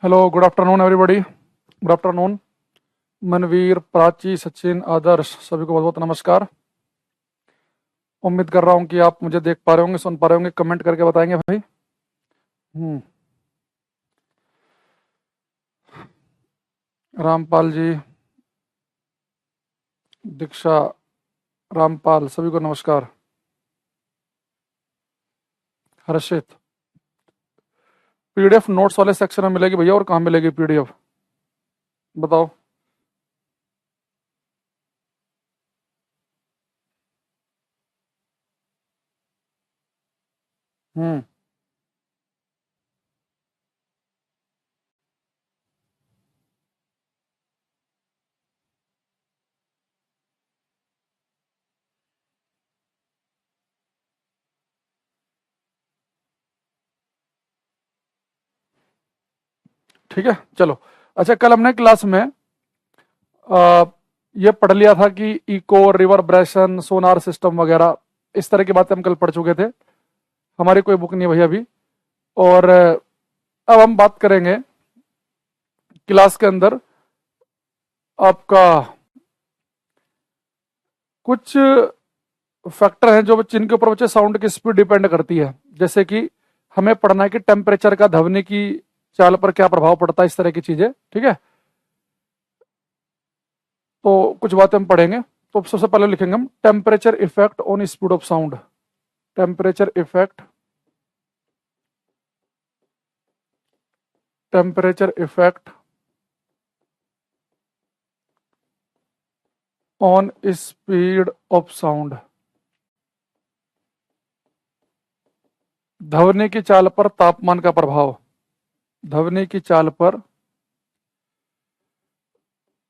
Hello, good afternoon everybody. Good afternoon. Manveer, Prachi, Sachin, Adarsh, सभी को बहुत बहुत नमस्कार। उम्मीद कर रहा हूँ कि आप मुझे देख पा रहे होंगे, सुन पा रहे होंगे। कमेंट करके बताएंगे भाई। हम्म। रामपाल जी, दीक्षा, रामपाल, सभी को नमस्कार। हर्षित, पीडीएफ नोट्स वाले सेक्शन में मिलेगी भैया, और कहाँ मिलेगी पीडीएफ बताओ। हम्म। ठीक है, चलो। अच्छा, कल हमने क्लास में आ, ये पढ़ लिया था कि इको, रिवर्ब्रेशन, सोनार सिस्टम वगैरह, इस तरह की बातें हम कल पढ़ चुके थे। हमारी कोई बुक नहीं है भैया अभी। और अब हम बात करेंगे क्लास के अंदर आपका कुछ फैक्टर हैं जो जिनके ऊपर बच्चे साउंड की स्पीड डिपेंड करती है। जैसे कि हमें पढ़ना है कि टेम्परेचर का ध्वनि की चाल पर क्या प्रभाव पड़ता है, इस तरह की चीजें। ठीक है, तो कुछ बातें हम पढ़ेंगे। तो सबसे पहले लिखेंगे हम temperature effect on speed of sound. Temperature effect, temperature effect on speed of sound. ध्वनि की चाल पर तापमान का प्रभाव। ध्वनि की चाल पर,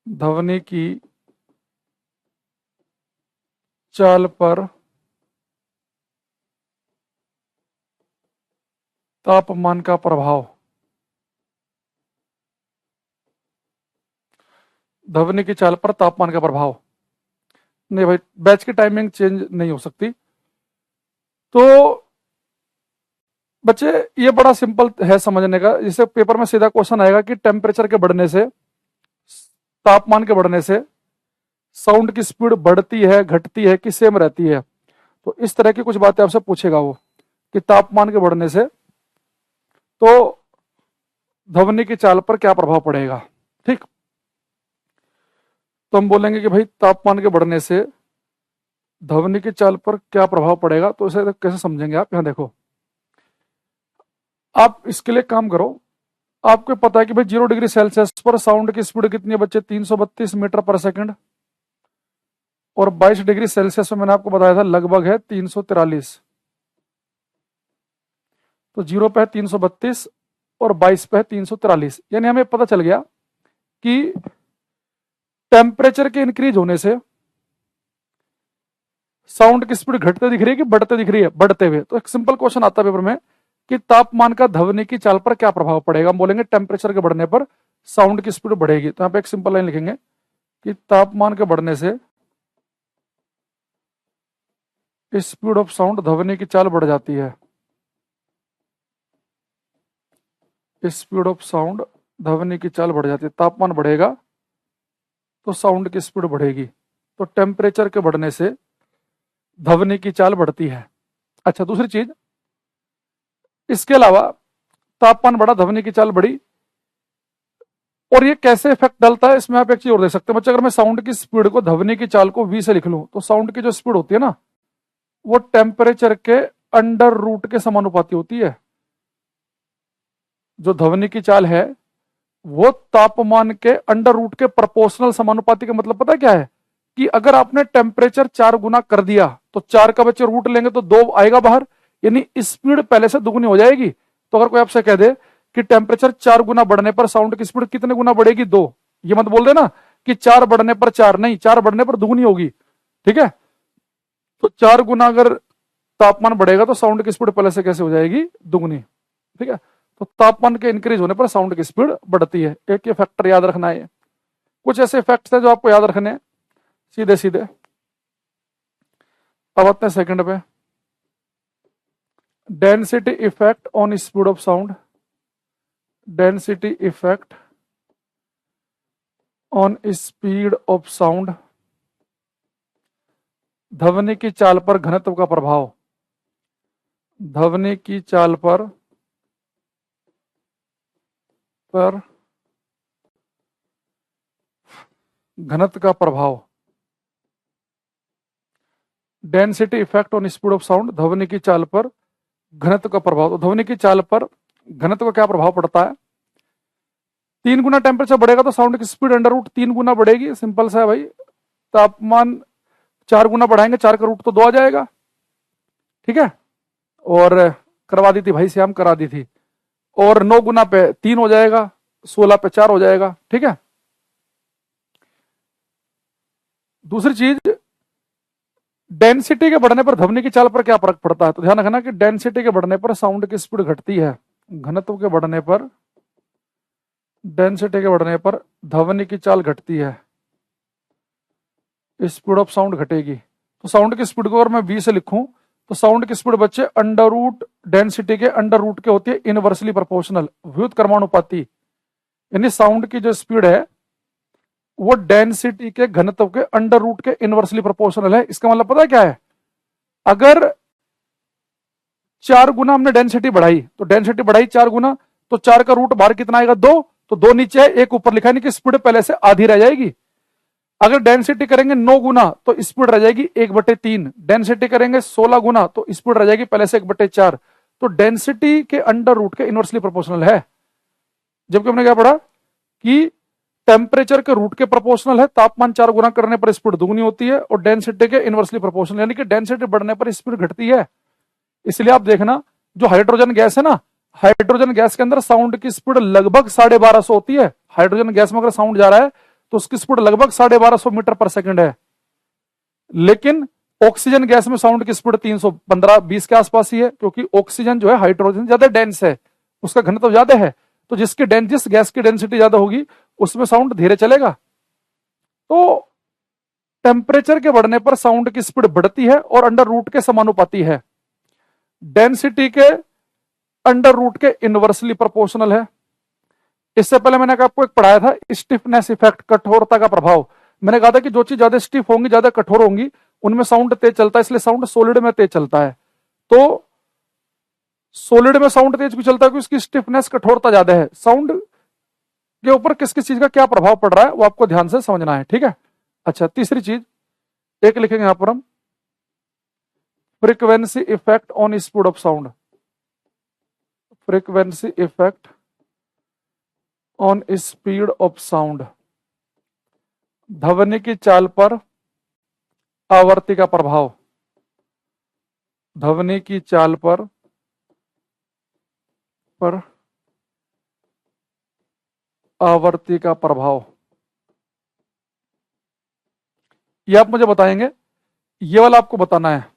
ध्वनि की चाल पर तापमान का प्रभाव। ध्वनि की चाल पर तापमान का प्रभाव। नहीं भाई, बैच की टाइमिंग चेंज नहीं हो सकती। तो बच्चे, ये बड़ा सिंपल है समझने का। जैसे पेपर में सीधा क्वेश्चन आएगा कि टेम्परेचर के बढ़ने से, तापमान के बढ़ने से साउंड की स्पीड बढ़ती है, घटती है, कि सेम रहती है। तो इस तरह की कुछ बातें आपसे पूछेगा वो, कि तापमान के बढ़ने से तो ध्वनि की चाल पर क्या प्रभाव पड़ेगा। ठीक, तो हम बोलेंगे कि भाई तापमान के बढ़ने से ध्वनि की चाल पर क्या प्रभाव पड़ेगा। तो इसे कैसे समझेंगे आप, यहां देखो। आप इसके लिए काम करो। आपको पता है कि भाई 0 डिग्री सेल्सियस पर साउंड की स्पीड कितनी है बच्चे, 332 मीटर पर सेकंड। और 22 डिग्री सेल्सियस में मैंने आपको बताया था लगभग है 343। तो 0 पे है 332 और 22 पे है 343। यानी हमें पता चल गया कि टेम्परेचर के इंक्रीज होने से साउंड की स्पीड घटते दिख रही है कि बढ़ते दिख रही है, बढ़ते हुए। तो एक सिंपल क्वेश्चन आता है पेपर में कि तापमान का ध्वनि की चाल पर क्या प्रभाव पड़ेगा। हम बोलेंगे टेम्परेचर के बढ़ने पर साउंड की स्पीड बढ़ेगी। तो यहाँ पे एक सिंपल लाइन लिखेंगे कि तापमान के बढ़ने से स्पीड ऑफ साउंड, ध्वनि की चाल बढ़ जाती है। स्पीड ऑफ साउंड, ध्वनि की चाल बढ़ जाती है। तापमान बढ़ेगा तो साउंड की स्पीड बढ़ेगी। तो टेम्परेचर के बढ़ने से ध्वनि की चाल बढ़ती है। अच्छा, दूसरी चीज, इसके अलावा तापमान बढ़ा, ध्वनि की चाल बढ़ी, और ये कैसे इफेक्ट डालता है, इसमें आप एक चीज और देख सकते हैं बच्चे। अगर मैं साउंड की स्पीड को, ध्वनि की चाल को v से लिख लूं, तो साउंड की जो स्पीड होती है ना, वो टेम्परेचर के अंडर रूट के समानुपाती होती है। जो ध्वनि की चाल है वो तापमान के अंडर रूट के प्रोपोर्शनल समानुपाती का मतलब पता क्या है, कि अगर आपने टेम्परेचर 4 गुना कर दिया तो 4 का बच्चे रूट लेंगे तो 2 आएगा बाहर, यानी स्पीड पहले से दुगनी हो जाएगी। तो अगर कोई आपसे कह दे कि टेम्परेचर 4 गुना बढ़ने पर साउंड की स्पीड कितने गुना बढ़ेगी, 2, ये मत बोल देना कि 4 बढ़ने पर 4, नहीं, 4 बढ़ने पर दुगनी होगी। ठीक है, तो 4 गुना अगर तापमान बढ़ेगा तो साउंड की स्पीड पहले से कैसे हो जाएगी, दुगनी। ठीक है, तो तापमान के इंक्रीज होने पर साउंड की स्पीड बढ़ती है। एक ये फैक्टर याद रखना है। कुछ ऐसे फैक्ट्स हैं जो आपको याद रखने हैं सीधे सीधे। अब आते हैं सेकंड पे, density effect on speed of sound. Density effect on speed of sound, ध्वनि की चाल पर घनत्व का प्रभाव, ध्वनि की चाल पर घनत्व का प्रभाव, density effect on speed of sound, ध्वनि की चाल पर घनत्व का प्रभाव। तो ध्वनि की चाल पर घनत्व का क्या प्रभाव पड़ता है? 3 गुना टेम्परेचर बढ़ेगा तो साउंड की स्पीड अंडर रूट 3 गुना बढ़ेगी। सिंपल सा है भाई। तापमान 4 गुना बढ़ाएंगे, 4 का रूट तो 2 आ जाएगा। ठीक है, और करवा दी थी भाई श्याम, करा दी थी। और 9 गुना पे 3 हो जाएगा, 16 पे 4 हो जाएगा। ठीक है, दूसरी चीज, डेंसिटी के बढ़ने पर ध्वनि की चाल पर क्या फर्क पड़ता है? तो ध्यान रखना कि डेंसिटी के बढ़ने पर साउंड की स्पीड घटती है, घनत्व के बढ़ने पर, डेंसिटी के बढ़ने पर ध्वनि की चाल घटती है, स्पीड ऑफ साउंड घटेगी। तो साउंड की स्पीड को अगर मैं 20 से लिखूं तो साउंड की स्पीड बच्चे अंडर रूट डेंसिटी के अंडर रूट के होती है इनवर्सली प्रोपोर्शनल, व्युत्क्रमानुपाती। यानी साउंड की जो स्पीड है वो डेंसिटी के घनत्व के अंडर रूट के इनवर्सली प्रोपोर्शनल है। इसका मतलब पता है क्या है? अगर 4 गुना हमने डेंसिटी बढ़ाई, तो डेंसिटी बढ़ाई 4 गुना, तो 4 का रूट बाहर कितना आएगा? 2। तो 2 नीचे है, 1 ऊपर लिखा है, नहीं कि स्पीड पहले से आधी रह जाएगी। अगर डेंसिटी करेंगे 9 गुना तो स्पीड रह जाएगी 1/3। डेंसिटी करेंगे 16 गुना तो स्पीड रह जाएगी पहले से 1/4। तो डेंसिटी के अंडर रूट के इनवर्सली प्रोपोर्शनल है। जबकि हमने क्या पढ़ा कि टेम्परेचर के रूट के प्रोपोर्शनल है। तापमान 4 गुना करने पर स्पीड दुगनी होती है, और डेंसिटी के इनवर्सली प्रोपोर्शनल, यानी कि डेंसिटी बढ़ने पर स्पीड घटती है। इसलिए आप देखना, जो हाइड्रोजन गैस है ना, हाइड्रोजन गैस के अंदर साउंड की स्पीड लगभग 1250 होती है। हाइड्रोजन गैस में अगर साउंड जा रहा है तो उसकी स्पीड लगभग 1250 मीटर पर सेकंड है। लेकिन ऑक्सीजन गैस में साउंड की स्पीड 315-20 के आसपास ही है, क्योंकि ऑक्सीजन जो है हाइड्रोजन ज्यादा डेंस है, उसका घनत्व ज्यादा है। तो जिस गैस की डेंसिटी ज्यादा होगी उसमें साउंड धीरे चलेगा। तो टेम्परेचर के बढ़ने पर साउंड की स्पीड बढ़ती है और अंडर रूट के समानुपाती है, डेंसिटी के अंडर रूट के इनवर्सली प्रोपोर्शनल है। इससे पहले मैंने आपको एक पढ़ाया था स्टिफनेस इफेक्ट, कठोरता का प्रभाव। मैंने कहा था कि जो चीज ज्यादा स्टिफ होंगी, ज्यादा कठोर होंगी, उनमें साउंड तेज चलता है, इसलिए साउंड सॉलिड में तेज चलता है। तो सॉलिड में साउंड तेज भी चलता है क्योंकि उसकी स्टिफनेस, कठोरता ज्यादा है। साउंड के ऊपर किस किस चीज का क्या प्रभाव पड़ रहा है वो आपको ध्यान से समझना है। ठीक है, अच्छा, तीसरी चीज एक लिखेंगे यहां पर हम, frequency effect on speed of sound, frequency effect on speed of sound, ध्वनि की चाल पर आवृत्ति का प्रभाव, ध्वनि की चाल पर आवृत्ति का प्रभाव। ये आप मुझे बताएंगे, ये वाला आपको बताना है।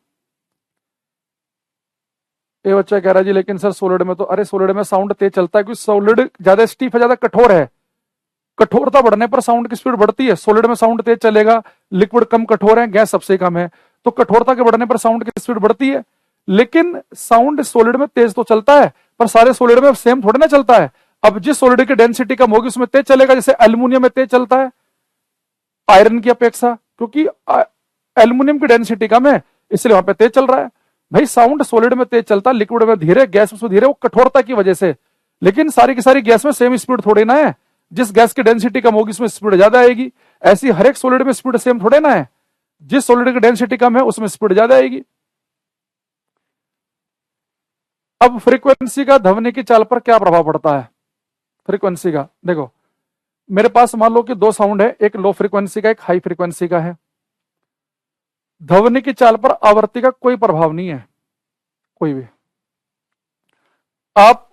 ये बच्चा कह रहा है जी लेकिन सर सॉलिड में तो, अरे सॉलिड में साउंड तेज चलता है क्योंकि सॉलिड ज्यादा स्टीफ है, ज्यादा कठोर है। कठोरता बढ़ने पर साउंड की स्पीड बढ़ती है। सॉलिड में साउंड तेज चलेगा, लिक्विड कम कठोर है, गैस सबसे कम है, तो कठोरता के बढ़ने पर साउंड की स्पीड बढ़ती है। लेकिन साउंड सॉलिड में तेज तो चलता है, पर सारे सॉलिड में सेम थोड़े ना चलता है। अब जिस सॉलिड की डेंसिटी कम होगी उसमें तेज चलेगा, जैसे एल्यूमिनियम में तेज चलता है आयरन की अपेक्षा, क्योंकि एल्यूमिनियम की डेंसिटी कम है इसलिए वहां पे तेज चल रहा है। भाई साउंड सॉलिड में तेज चलता है, लिक्विड में धीरे, गैस में धीरे, वो कठोरता की वजह से। लेकिन सारी की सारी गैस में सेम स्पीड थोड़ी ना है। जिस गैस की डेंसिटी कम होगी उसमें स्पीड ज्यादा आएगी। ऐसी हर एक सॉलिड में स्पीड सेम थोड़े ना है। जिस सॉलिड की डेंसिटी कम है उसमें स्पीड ज्यादा आएगी। अब फ्रीक्वेंसी का ध्वनि की चाल पर क्या प्रभाव पड़ता है? फ्रीक्वेंसी का देखो, मेरे पास मान लो कि 2 साउंड है, एक लो फ्रीक्वेंसी का, एक हाई फ्रीक्वेंसी का है। ध्वनि की चाल पर आवृत्ति का कोई प्रभाव नहीं है, कोई भी। आप,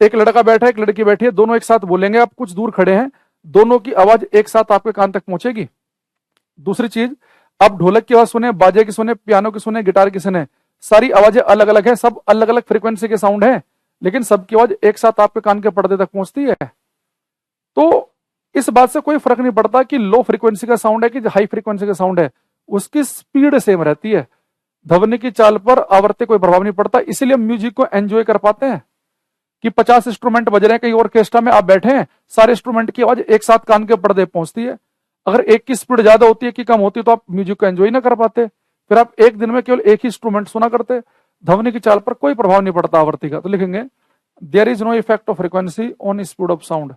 एक लड़का बैठा है, एक लड़की बैठी है, दोनों एक साथ बोलेंगे, आप कुछ दूर खड़े हैं, दोनों की आवाज एक साथ आपके कान तक पहुंचेगी। दूसरी चीज, आप ढोलक की आवाज सुने, बाजे की सुने, पियानो की सुने, गिटार की सुने, सारी आवाजें अलग अलग है, सब अलग अलग फ्रीक्वेंसी के साउंड है, लेकिन सबकी आवाज एक साथ आपके कान के पर्दे तक पहुंचती है। तो इस बात से कोई फर्क नहीं पड़ता कि लो फ्रीक्वेंसी का साउंड है कि हाई फ्रीक्वेंसी का साउंड है, उसकी स्पीड सेम रहती है। ध्वनि की चाल पर आवृत्ति कोई प्रभाव नहीं पड़ता, इसलिए हम म्यूजिक को एंजॉय कर पाते हैं। कि 50 इंस्ट्रूमेंट बज रहे हैं, कहीं ऑर्केस्ट्रा में आप बैठे हैं, सारे इंस्ट्रूमेंट की आवाज एक साथ कान के पर्दे पहुंचती है। अगर एक की स्पीड ज्यादा होती है कि कम होती है तो आप म्यूजिक को एंजॉय ना कर पाते, फिर आप एक दिन में केवल एक ही इंस्ट्रूमेंट सुना करते। ध्वनि की चाल पर कोई प्रभाव नहीं पड़ता आवृत्ति का, तो लिखेंगे there is no effect of frequency on speed of sound.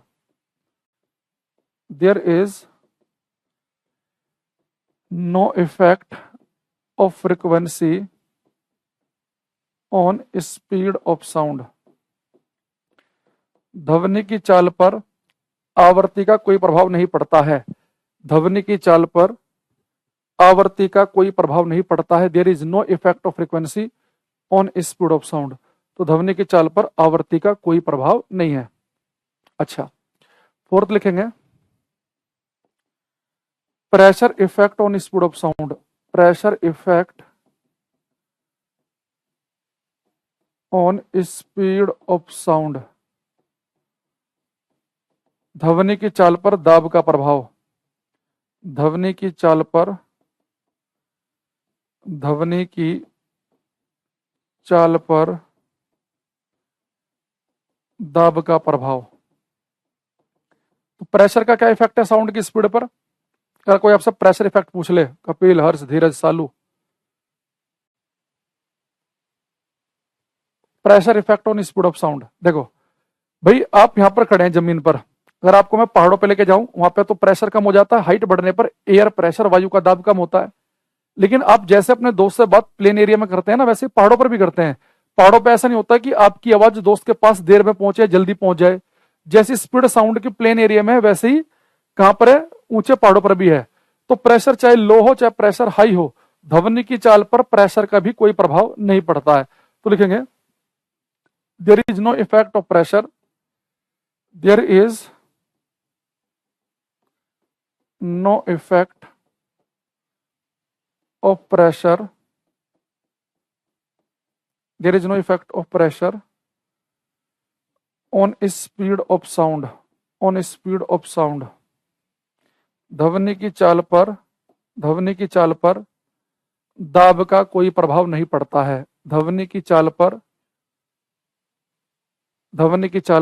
There is no effect of frequency on speed of sound. ध्वनि की चाल पर आवृत्ति का कोई प्रभाव नहीं पड़ता है। ध्वनि की चाल पर आवृत्ति का कोई प्रभाव नहीं पड़ता है। There is no effect of frequency on speed of sound. तो ध्वनि की चाल पर आवृत्ति का कोई प्रभाव नहीं है। अच्छा, फोर्थ लिखेंगे pressure effect on speed of sound. Pressure effect on speed of sound. ध्वनि की चाल पर दाब का प्रभाव। ध्वनि की चाल पर ध्वनि की चाल पर दाब का प्रभाव। तो प्रेशर का क्या इफेक्ट है साउंड की स्पीड पर? अगर कोई आपसे प्रेशर इफेक्ट पूछ ले, Kapil, Harsh, Dheeraj, Salu, pressure effect on speed of sound. देखो भाई, आप यहां पर खड़े हैं जमीन पर, अगर आपको मैं पहाड़ों पे लेके जाऊं वहां पे तो प्रेशर कम हो जाता है, हाइट बढ़ने पर एयर प्रेशर, वायु का दाब कम होता है। लेकिन आप जैसे अपने दोस्त से बात प्लेन एरिया में करते हैं ना, वैसे पहाड़ों पर भी करते हैं। पहाड़ों पे ऐसा नहीं होता कि आपकी आवाज दोस्त के पास देर में पहुंचे, जल्दी पहुंच जाए। जैसी स्पीड साउंड की प्लेन एरिया में है वैसे ही कहां पर है, ऊंचे पहाड़ों पर भी है। तो प्रेशर चाहे लो हो चाहे प्रेशर हाई हो, ध्वनि की चाल पर प्रेशर का भी कोई प्रभाव नहीं पड़ता है। तो लिखेंगे there is no effect of pressure. There is no effect of pressure. There is no effect of pressure on speed of sound. On speed of sound. ध्वनि की चाल पर दाब का कोई प्रभाव नहीं पड़ता है। ध्वनि की चाल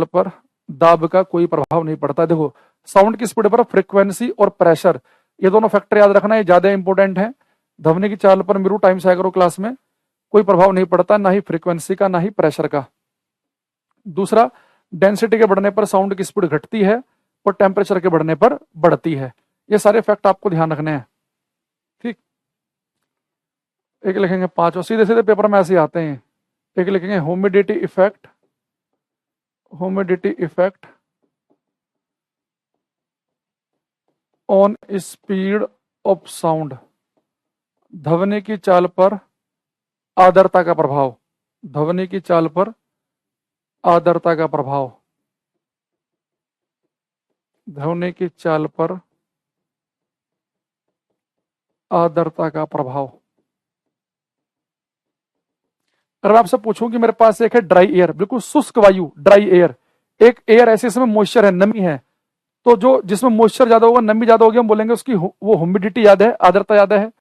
पर दाब का कोई प्रभाव नहीं पड़ता। देखो, साउंड की स्पीड पर फ्रीक्वेंसी और प्रेशर, ये दोनों फैक्टर याद रखना, ये ज्यादा इंपॉर्टेंट है। ध्वनि की चाल पर मेरू टाइम से आया करो क्लास में, कोई प्रभाव नहीं पड़ता, ना ही फ्रीक्वेंसी का ना ही प्रेशर का। दूसरा, डेंसिटी के बढ़ने पर साउंड की स्पीड घटती है और टेम्परेचर के बढ़ने पर बढ़ती है। ये सारे फैक्ट आपको ध्यान रखने हैं, ठीक। एक लिखेंगे 5 और सीधे सीधे पेपर में ऐसे आते हैं। एक लिखेंगे humidity effect on speed of sound. ध्वनि की चाल पर आर्द्रता का प्रभाव। ध्वनि की चाल पर आर्द्रता का प्रभाव। ध्वनि की चाल पर आर्द्रता का प्रभाव। अगर मैं आपसे पूछूं कि मेरे पास एक है ड्राई एयर, बिल्कुल शुष्क वायु, ड्राई एयर, एक एयर ऐसे इसमें मॉइस्चर है, नमी है, तो जो जिसमें मॉइस्चर ज्यादा होगा, नमी ज्यादा होगी, हम बोलेंगे उसकी वो ह्यूमिडिटी ज्यादा है, आर्द्रता ज्यादा है।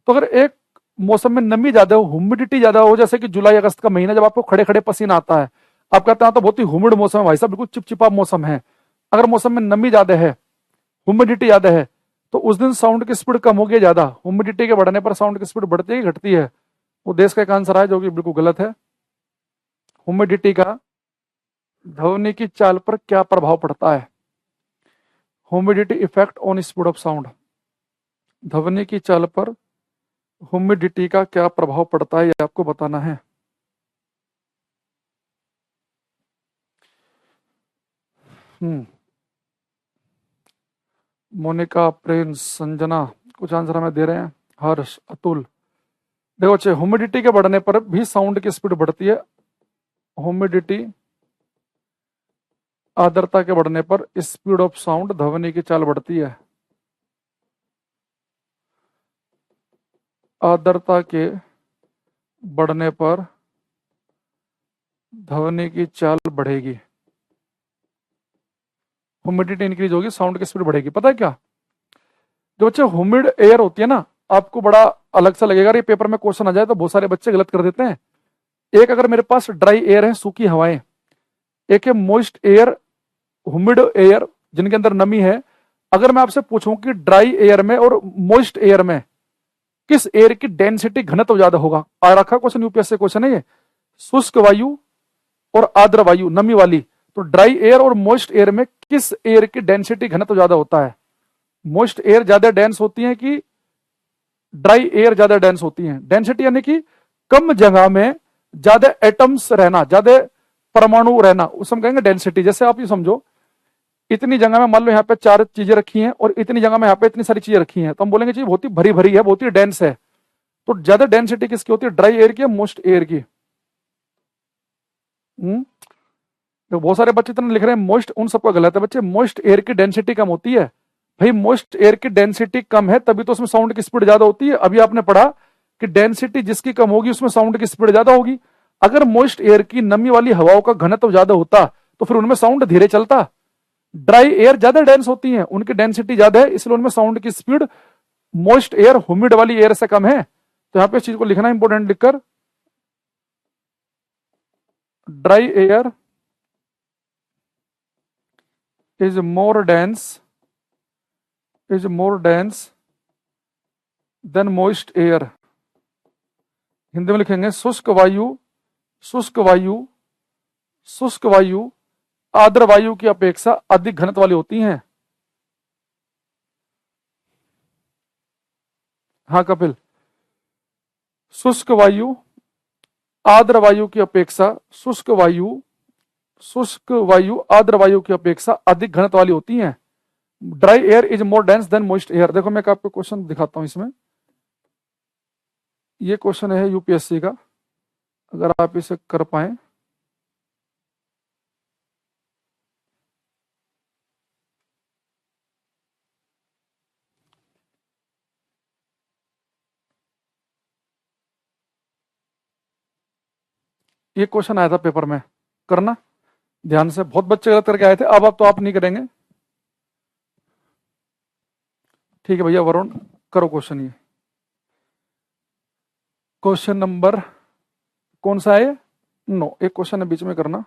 तो अगर एक मौसम में नमी ज्यादा हो, ह्यूमिडिटी ज्यादा हो, जैसे कि जुलाई अगस्त का महीना जब आपको खड़े खड़े पसीना आता है, आप कहते हैं तो बहुत ही ह्यूमिड मौसम है भाई साहब, बिल्कुल चिपचिपा मौसम है। अगर मौसम में नमी ज्यादा है, ह्यूमिडिटी ज्यादा है, तो उस दिन साउंड की स्पीड कम होगी ज्यादा। ह्यूमिडिटी के बढ़ने पर साउंड की स्पीड बढ़ती है कि घटती है? वो देश का एक आंसर है जो कि बिल्कुल गलत है। ह्यूमिडिटी का ध्वनि की चाल पर क्या प्रभाव पड़ता है? Humidity effect on speed of sound. ध्वनि की चाल पर ह्यूमिडिटी का क्या प्रभाव पड़ता है, ये आपको बताना है। मोनिका, प्रिंस, संजना कुछ आंसर हमें दे रहे हैं, हर्ष, अतुल। देखो अच्छे, ह्यूमिडिटी के बढ़ने पर भी साउंड की स्पीड बढ़ती है। ह्यूमिडिटी, आर्द्रता के बढ़ने पर स्पीड ऑफ साउंड, ध्वनि की चाल बढ़ती है। आर्द्रता के बढ़ने पर ध्वनि की चाल बढ़ेगी। ह्यूमिडिटी इंक्रीज होगी, साउंड की स्पीड बढ़ेगी। पता है क्या, जो बच्चे ह्यूमिड एयर होती है ना, आपको बड़ा अलग सा लगेगा, ये पेपर में क्वेश्चन आ जाए तो बहुत सारे बच्चे गलत कर देते हैं। एक अगर मेरे पास ड्राई एयर है, सूखी हवाएं, एक है मोइस्ट एयर, ह्यूमिड एयर, जिनके अंदर नमी है। अगर मैं आपसे पूछूं कि ड्राई एयर में और मोइस्ट एयर में किस एयर की डेंसिटी घनत्व ज्यादा होगा, आ रखा क्वेश्चन, यूपीएससी क्वेश्चन है ये। शुष्क वायु और आर्द्र वायु, नमी वाली, तो ड्राई एयर और मोइस्ट एयर में किस एयर की डेंसिटी घनत्व ज्यादा होता है? मोइस्ट एयर ज्यादा डेंस होती है कि ड्राई एयर ज्यादा डेंस होती है? डेंसिटी यानी कि कम जगह में ज्यादा एटम्स रहना, ज्यादा परमाणु रहना, उस हम कहेंगे डेंसिटी। जैसे आप ये समझो, इतनी जगह में मान लो यहाँ पे 4 चीजें रखी हैं और इतनी जगह में यहाँ पे इतनी सारी चीजें रखी हैं, तो हम बोलेंगे जी बहुत ही भरी भरी है, बहुत ही डेंस है। तो ज्यादा डेंसिटी किसकी होती है, ड्राई एयर की या मोस्ट एयर की? तो बहुत सारे बच्चे इतना लिख रहे हैं मोस्ट, उन सबका गलत है बच्चे। मोस्ट एयर की डेंसिटी कम होती है भाई, मोस्ट एयर की डेंसिटी कम है तभी तो उसमें साउंड की स्पीड ज्यादा होती है। अभी आपने पढ़ा कि डेंसिटी जिसकी कम होगी उसमें साउंड की स्पीड ज्यादा होगी। अगर मोस्ट एयर की, नमी वाली हवाओं का घनत्व ज्यादा होता तो फिर उनमें साउंड धीरे चलता। ड्राई एयर ज्यादा डेंस होती है, उनकी डेंसिटी ज्यादा है, इसलिए उनमें साउंड की स्पीड मोस्ट एयर, ह्यूमिड वाली एयर से कम है। तो यहां पे इस चीज को लिखना इंपॉर्टेंट, लिखकर dry air is more dense, is more dense then moist air. Hindi में लिखेंगे शुष्क वायु, शुष्क वायु, शुष्क वायु आर्द्र वायु की अपेक्षा अधिक घनत्व वाली होती हैं। हाँ कपिल, शुष्क वायु आर्द्र वायु की अपेक्षा, शुष्क वायु, शुष्क वायु आर्द्र वायु की अपेक्षा अधिक घनत्व वाली होती हैं। Dry air is more dense then moist air. देखो मैं आपको क्वेश्चन दिखाता हूं इसमें, ये क्वेश्चन है यूपीएससी का, अगर आप इसे कर पाए। ये क्वेश्चन आया था पेपर में, करना ध्यान से, बहुत बच्चे गलत करके आए थे। अब आप तो आप नहीं करेंगे, ठीक है भैया वरुण, करो क्वेश्चन। ये क्वेश्चन नंबर कौन सा है? 9, एक क्वेश्चन है बीच में करना।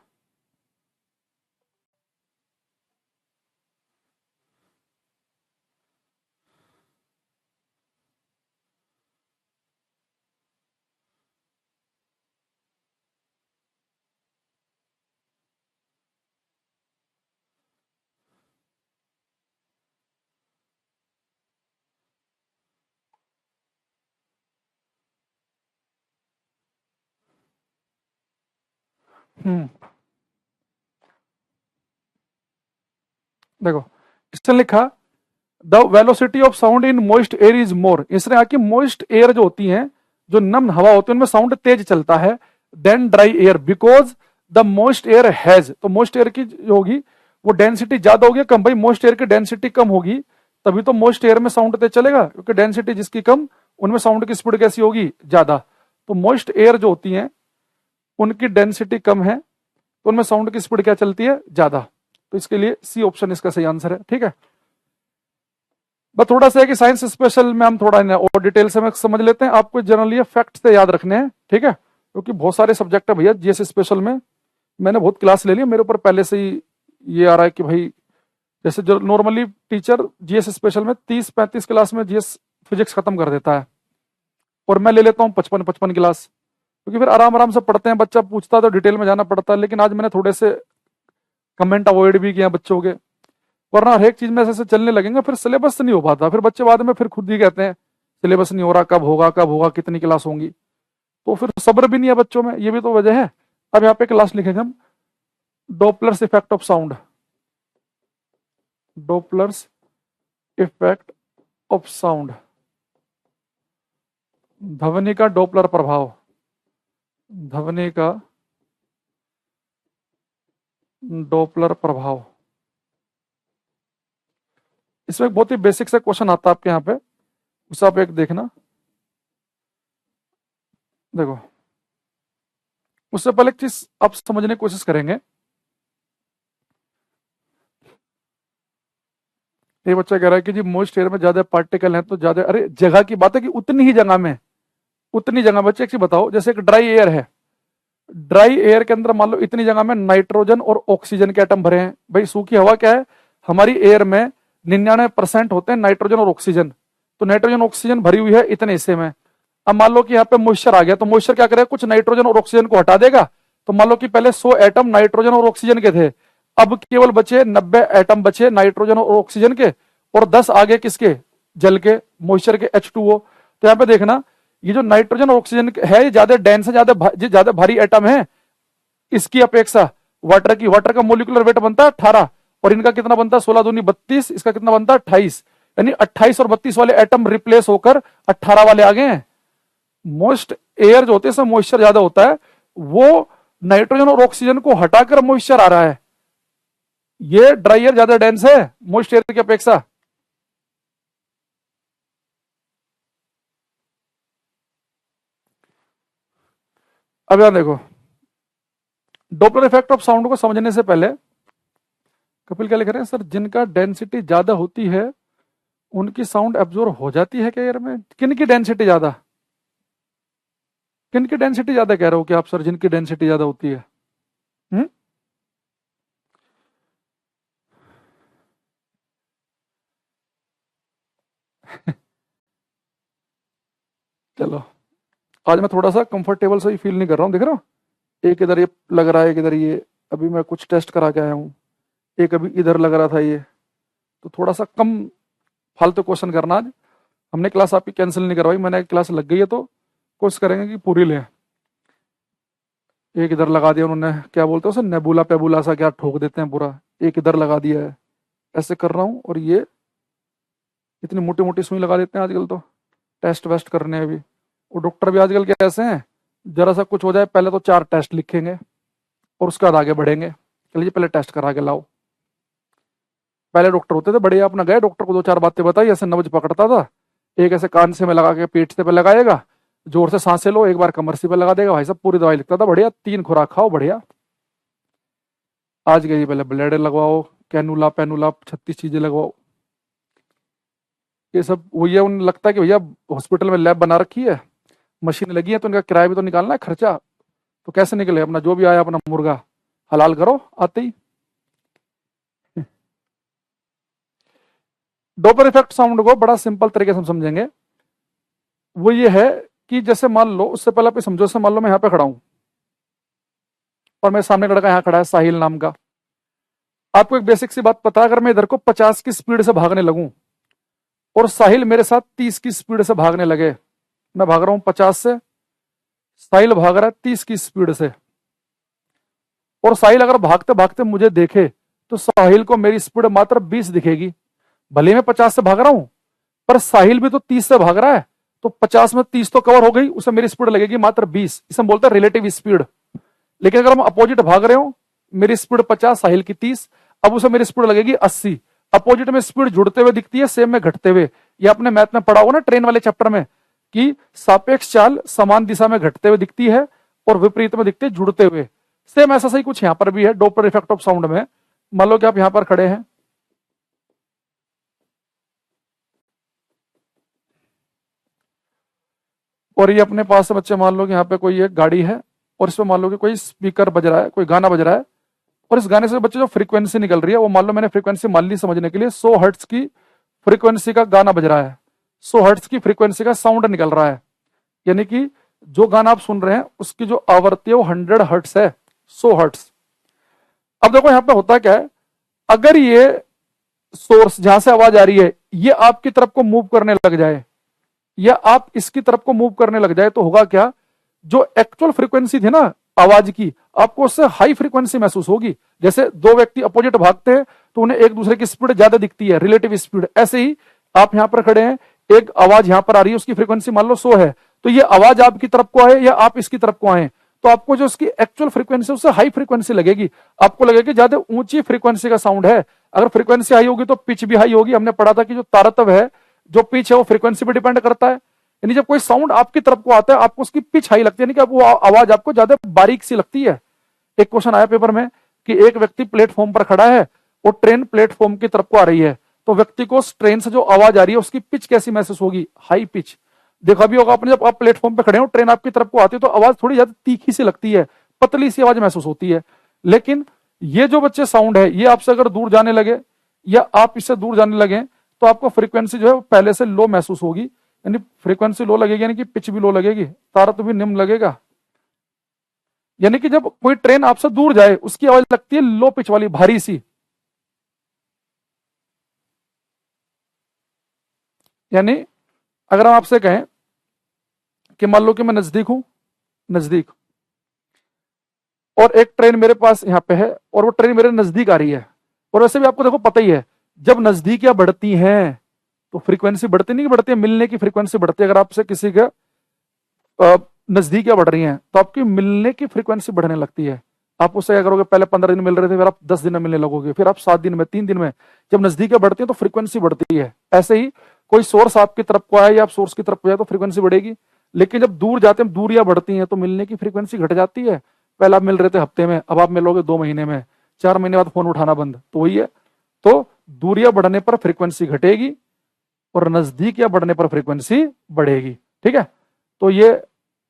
हम्म, देखो इसने लिखा the velocity of sound in moist air is more. इसने कहा कि मोइस्ट एयर जो होती है, जो नम हवा होती है, उनमें साउंड तेज चलता है than dry air, because the moist air has. तो मोइस्ट एयर की जो होगी वो डेंसिटी ज्यादा होगी, कम? भाई मोइस्ट एयर की डेंसिटी कम होगी तभी तो मोइस्ट एयर में साउंड तेज चलेगा, क्योंकि डेंसिटी जिसकी कम उनमें साउंड की स्पीड कैसी होगी, ज्यादा। तो मोइस्ट एयर जो होती है उनकी डेंसिटी कम है तो उनमें साउंड की स्पीड क्या चलती है, ज्यादा। तो इसके लिए सी ऑप्शन इसका सही आंसर है, ठीक है। बस थोड़ा सा है कि साइंस स्पेशल में हम थोड़ा और डिटेल से समझ लेते हैं, आपको जनरली फैक्ट से याद रखने हैं, ठीक है, क्योंकि बहुत सारे सब्जेक्ट है भैया जीएस स्पेशल में। मैंने बहुत क्लास ले ली, मेरे ऊपर पहले से ही ये आ रहा है कि भाई, जैसे जो नॉर्मली टीचर जीएस स्पेशल में 30-35 क्लास में जीएस फिजिक्स खत्म कर देता है, और मैं ले लेता हूँ 55-55 क्लास, क्योंकि फिर आराम आराम से पढ़ते हैं, बच्चा पूछता है तो डिटेल में जाना पड़ता है। लेकिन आज मैंने थोड़े से कमेंट अवॉइड भी किया बच्चों के, वरना हर एक चीज में ऐसे चलने लगेंगे फिर सिलेबस नहीं हो पाता, फिर बच्चे बाद में फिर खुद ही कहते हैं सिलेबस नहीं हो रहा, कब होगा कब होगा, कितनी क्लास होंगी, तो फिर सब्र भी नहीं है बच्चों में, ये भी तो वजह है। अब यहाँ पे क्लास लिखेंगे हम, Doppler's effect of sound, Doppler's effect of sound, ध्वनि का डॉपलर प्रभाव, ध्वनि का डॉपलर प्रभाव। इसमें एक बहुत ही बेसिक सा क्वेश्चन आता है आपके यहाँ पे, उसे आप एक देखना, देखो उससे पहले एक चीज आप समझने की कोशिश करेंगे। ये बच्चा कह रहा है कि जी मोइस्ट एयर में ज्यादा पार्टिकल हैं तो ज्यादा, अरे जगह की बात है कि उतनी ही जगह में, उतनी जगह। बच्चे एक चीज बताओ, जैसे एक ड्राई एयर है, ड्राई एयर के अंदर मान लो इतनी जगह में नाइट्रोजन और ऑक्सीजन के एटम भरे हैं। भाई सूखी हवा क्या है, हमारी एयर में 99% होते हैं नाइट्रोजन और ऑक्सीजन। तो नाइट्रोजन ऑक्सीजन भरी हुई है इतने हिस्से में। अब मान लो कि यहाँ पे मॉइस्चर आ गया, तो मॉइस्चर क्या करेगा, कुछ नाइट्रोजन और ऑक्सीजन को हटा देगा। तो मान लो कि पहले 100 एटम नाइट्रोजन और ऑक्सीजन के थे, अब केवल बचे 90 एटम बचे नाइट्रोजन और ऑक्सीजन के, और 10 आगे किसके, जल के, मॉइस्चर के, H2O। तो यहाँ पे देखना ये जो नाइट्रोजन और ऑक्सीजन है ये ज्यादा डेंस है, ज्यादा भारी एटम है इसकी अपेक्षा वाटर की। वाटर का मोलिकुलर वेट बनता है 18 और इनका कितना बनता है 16 दूनी 32, इसका कितना बनता है 28। यानी 28 और 32 वाले एटम रिप्लेस होकर 18 वाले आ गए हैं। मोस्ट एयर जो होते हैं इसमें मॉइस्चर ज्यादा होता है, वो नाइट्रोजन और ऑक्सीजन को हटाकर मॉइस्चर आ रहा है। ये ड्राई एयर ज्यादा डेंस है मोस्ट एयर की अपेक्षा। अब यहां देखो, डॉपलर इफेक्ट ऑफ साउंड को समझने से पहले कपिल क्या लिख रहे हैं, सर जिनका डेंसिटी ज्यादा होती है उनकी साउंड एब्जॉर्ब हो जाती है क्या एयर में? किन की डेंसिटी ज्यादा, किन की डेंसिटी ज्यादा कह रहे हो कि आप सर, जिनकी डेंसिटी ज्यादा होती है? हम्म चलो, आज मैं थोड़ा सा कंफर्टेबल सा ही फील नहीं कर रहा हूँ, देख रहा हूँ एक इधर ये लग रहा है, एक इधर ये, अभी मैं कुछ टेस्ट करा के आया हूँ, एक अभी इधर लग रहा था ये, तो थोड़ा सा कम फालतू क्वेश्चन करना। आज हमने क्लास आपकी कैंसिल नहीं करवाई, मैंने क्लास लग गई है तो कोशिश करेंगे कि पूरी लें। एक इधर लगा दिया उन्होंने, क्या बोलते हैं उसे, नेबुला पेबुला सा क्या ठोक देते हैं पूरा, एक इधर लगा दिया है, ऐसे कर रहा हूँ। और ये इतनी मोटी मोटी सुई लगा देते हैं आजकल तो, टेस्ट वेस्ट करने अभी। वो डॉक्टर भी आजकल के ऐसे हैं, जरा सा कुछ हो जाए पहले तो 4 टेस्ट लिखेंगे और उसके बाद आगे बढ़ेंगे। चलिए पहले टेस्ट करा के लाओ। पहले डॉक्टर होते थे बढ़िया, अपना गए डॉक्टर को 2-4 बातें बताई, ऐसे नब्ज पकड़ता था, एक ऐसे कान से में लगा के पीठ से पे लगाएगा, जोर से सांसें लो, एक बार कमर से पे लगा देगा, भाई साहब पूरी दवाई लिखता था बढ़िया, 3 खुराक खाओ बढ़िया। आज गई पहले ब्लेड लगवाओ, कैनुला पेनुला 36 चीजें लगवाओ। ये सब वही है, उन्हें लगता है कि भैया हॉस्पिटल में लैब बना रखी है, मशीन लगी है, तो उनका किराया भी तो निकालना है, खर्चा तो कैसे निकले, अपना जो भी आया अपना मुर्गा हलाल करो आते ही। डॉपलर इफेक्ट साउंड को बड़ा सिंपल तरीके से हम समझेंगे। वो ये है कि जैसे मान लो, उससे पहले आप समझो, से मान लो मैं यहाँ पे खड़ा हूं और मेरे सामने लड़का यहाँ खड़ा है साहिल नाम का। आपको एक बेसिक सी बात पता है, अगर मैं इधर को 50 की स्पीड से भागने लगूं और साहिल मेरे साथ 30 की स्पीड से भागने लगे, मैं भाग रहा हूं 50 से, साहिल भाग रहा है 30 की स्पीड से, और साहिल अगर भागते भागते मुझे देखे तो साहिल को मेरी स्पीड मात्र 20 दिखेगी। भले मैं 50 से भाग रहा हूं, पर साहिल भी तो 30 से भाग रहा है, तो 50 में 30 तो कवर हो गई, उसे मेरी स्पीड लगेगी मात्र 20। इसे हम बोलते हैं रिलेटिव स्पीड। लेकिन अगर हम अपोजिट भाग रहे हो, मेरी स्पीड 50, साहिल की 30, अब उसे मेरी स्पीड लगेगी 80। अपोजिट में स्पीड जुड़ते हुए दिखती है, सेम में घटते हुए। ये आपने मैथ में पढ़ा होगा ना ट्रेन वाले चैप्टर में, कि सापेक्ष चाल समान दिशा में घटते हुए दिखती है और विपरीत में दिखती है जुड़ते हुए। सेम ऐसा सही कुछ यहां पर भी है डॉपलर इफेक्ट ऑफ साउंड में। मान लो कि आप यहां पर खड़े हैं, और ये अपने पास से बच्चे, मान लो कि यहाँ पे कोई एक गाड़ी है और इसमें मान लो कि कोई स्पीकर बज रहा है, कोई गाना बज रहा है, और इस गाने से बच्चे जो फ्रीक्वेंसी निकल रही है, वो मान लो मैंने फ्रीक्वेंसी मान ली समझने के लिए 100 हर्ट्ज की फ्रीक्वेंसी का गाना बज रहा है, 100 हर्ट्ज की फ्रीक्वेंसी का साउंड निकल रहा है। यानी कि जो गाना आप सुन रहे हैं उसकी जो आवृत्ति है वो 100 हर्ट्ज है, 100 हर्ट्ज। अब देखो यहाँ पे होता क्या है, अगर ये सोर्स जहां से आवाज आ रही है ये आपकी तरफ को मूव करने लग जाए, या आप इसकी तरफ को मूव करने लग जाए, तो होगा क्या, जो एक्चुअल फ्रीक्वेंसी थी ना आवाज की, आपको उससे हाई फ्रीक्वेंसी महसूस होगी। जैसे दो व्यक्ति अपोजिट भागते हैं तो उन्हें एक दूसरे की स्पीड ज्यादा दिखती है, रिलेटिव स्पीड। ऐसे ही आप यहां पर खड़े हैं, एक आवाज यहां पर आ रही है, उसकी फ्रीक्वेंसी मान लो 100 है, तो ये आवाज आपकी तरफ को आए या आप इसकी तरफ को आए, तो आपको जो उसकी एक्चुअल फ्रीक्वेंसी उससे हाई फ्रीक्वेंसी लगेगी, आपको लगेगी ज्यादा ऊंची फ्रीक्वेंसी का साउंड है। अगर फ्रीक्वेंसी हाई होगी तो पिच भी हाई होगी। हमने पढ़ा था कि जो तारतम्य है, जो पिच है वो फ्रीक्वेंसी पे डिपेंड करता है। यानी जब कोई साउंड आपकी तरफ को आता है, आपको उसकी पिच हाई लगती है, यानी कि वो आवाज आपको ज्यादा बारीक सी लगती है। एक क्वेश्चन आया पेपर में कि एक व्यक्ति प्लेटफॉर्म पर खड़ा है और ट्रेन प्लेटफॉर्म की तरफ को आ रही है, तो व्यक्ति को ट्रेन से जो आवाज आ रही है उसकी पिच कैसी महसूस होगी, हाई पिच। देखा भी होगा आपने, जब आप प्लेटफॉर्म पे खड़े हो, ट्रेन आपकी तरफ को आती है तो आवाज थोड़ी ज्यादा तीखी सी लगती है, पतली सी आवाज महसूस होती है। लेकिन ये जो बच्चे साउंड है, ये आपसे अगर दूर जाने लगे या आप इससे दूर जाने लगे तो आपको फ्रीक्वेंसी जो है पहले से लो महसूस होगी, यानी फ्रीक्वेंसी लो लगेगी, यानी कि पिच भी लो लगेगी, तारत भी निम्न लगेगा। यानी कि जब कोई ट्रेन आपसे दूर जाए उसकी आवाज लगती है लो पिच वाली, भारी सी। यानी अगर हम आपसे कहें कि मान लो कि मैं नजदीक हूं, नजदीक, और एक ट्रेन मेरे पास यहां पे है और वो ट्रेन मेरे नजदीक आ रही है, और वैसे भी आपको देखो पता ही है जब नजदीकियां बढ़ती हैं तो फ्रीक्वेंसी बढ़ती नहीं बढ़ती है, मिलने की फ्रीक्वेंसी बढ़ती है। अगर आपसे किसी का नजदीकियां बढ़ रही हैं तो आपकी मिलने की फ्रीक्वेंसी बढ़ने लगती है। आप उससे क्या करोगे, पहले 15 दिन मिल रहे थे, फिर आप 10 दिन में मिलने लगोगे, फिर आप 7 दिन में, 3 दिन में। जब नजदीकियां बढ़ती हैं तो फ्रीक्वेंसी बढ़ती है। ऐसे ही कोई सोर्स आपकी तरफ को आए या आप सोर्स की तरफ को जाए तो फ्रीक्वेंसी बढ़ेगी। लेकिन जब दूर जाते हैं, दूरियां बढ़ती हैं, तो मिलने की फ्रीक्वेंसी घट जाती है। पहले आप मिल रहे थे हफ्ते में, अब आप मिलोगे 2 महीने में, 4 महीने बाद फोन उठाना बंद, तो वही है। तो दूरियां बढ़ने पर फ्रीक्वेंसी घटेगी और नजदीकियां बढ़ने पर फ्रीक्वेंसी बढ़ेगी। ठीक है, तो ये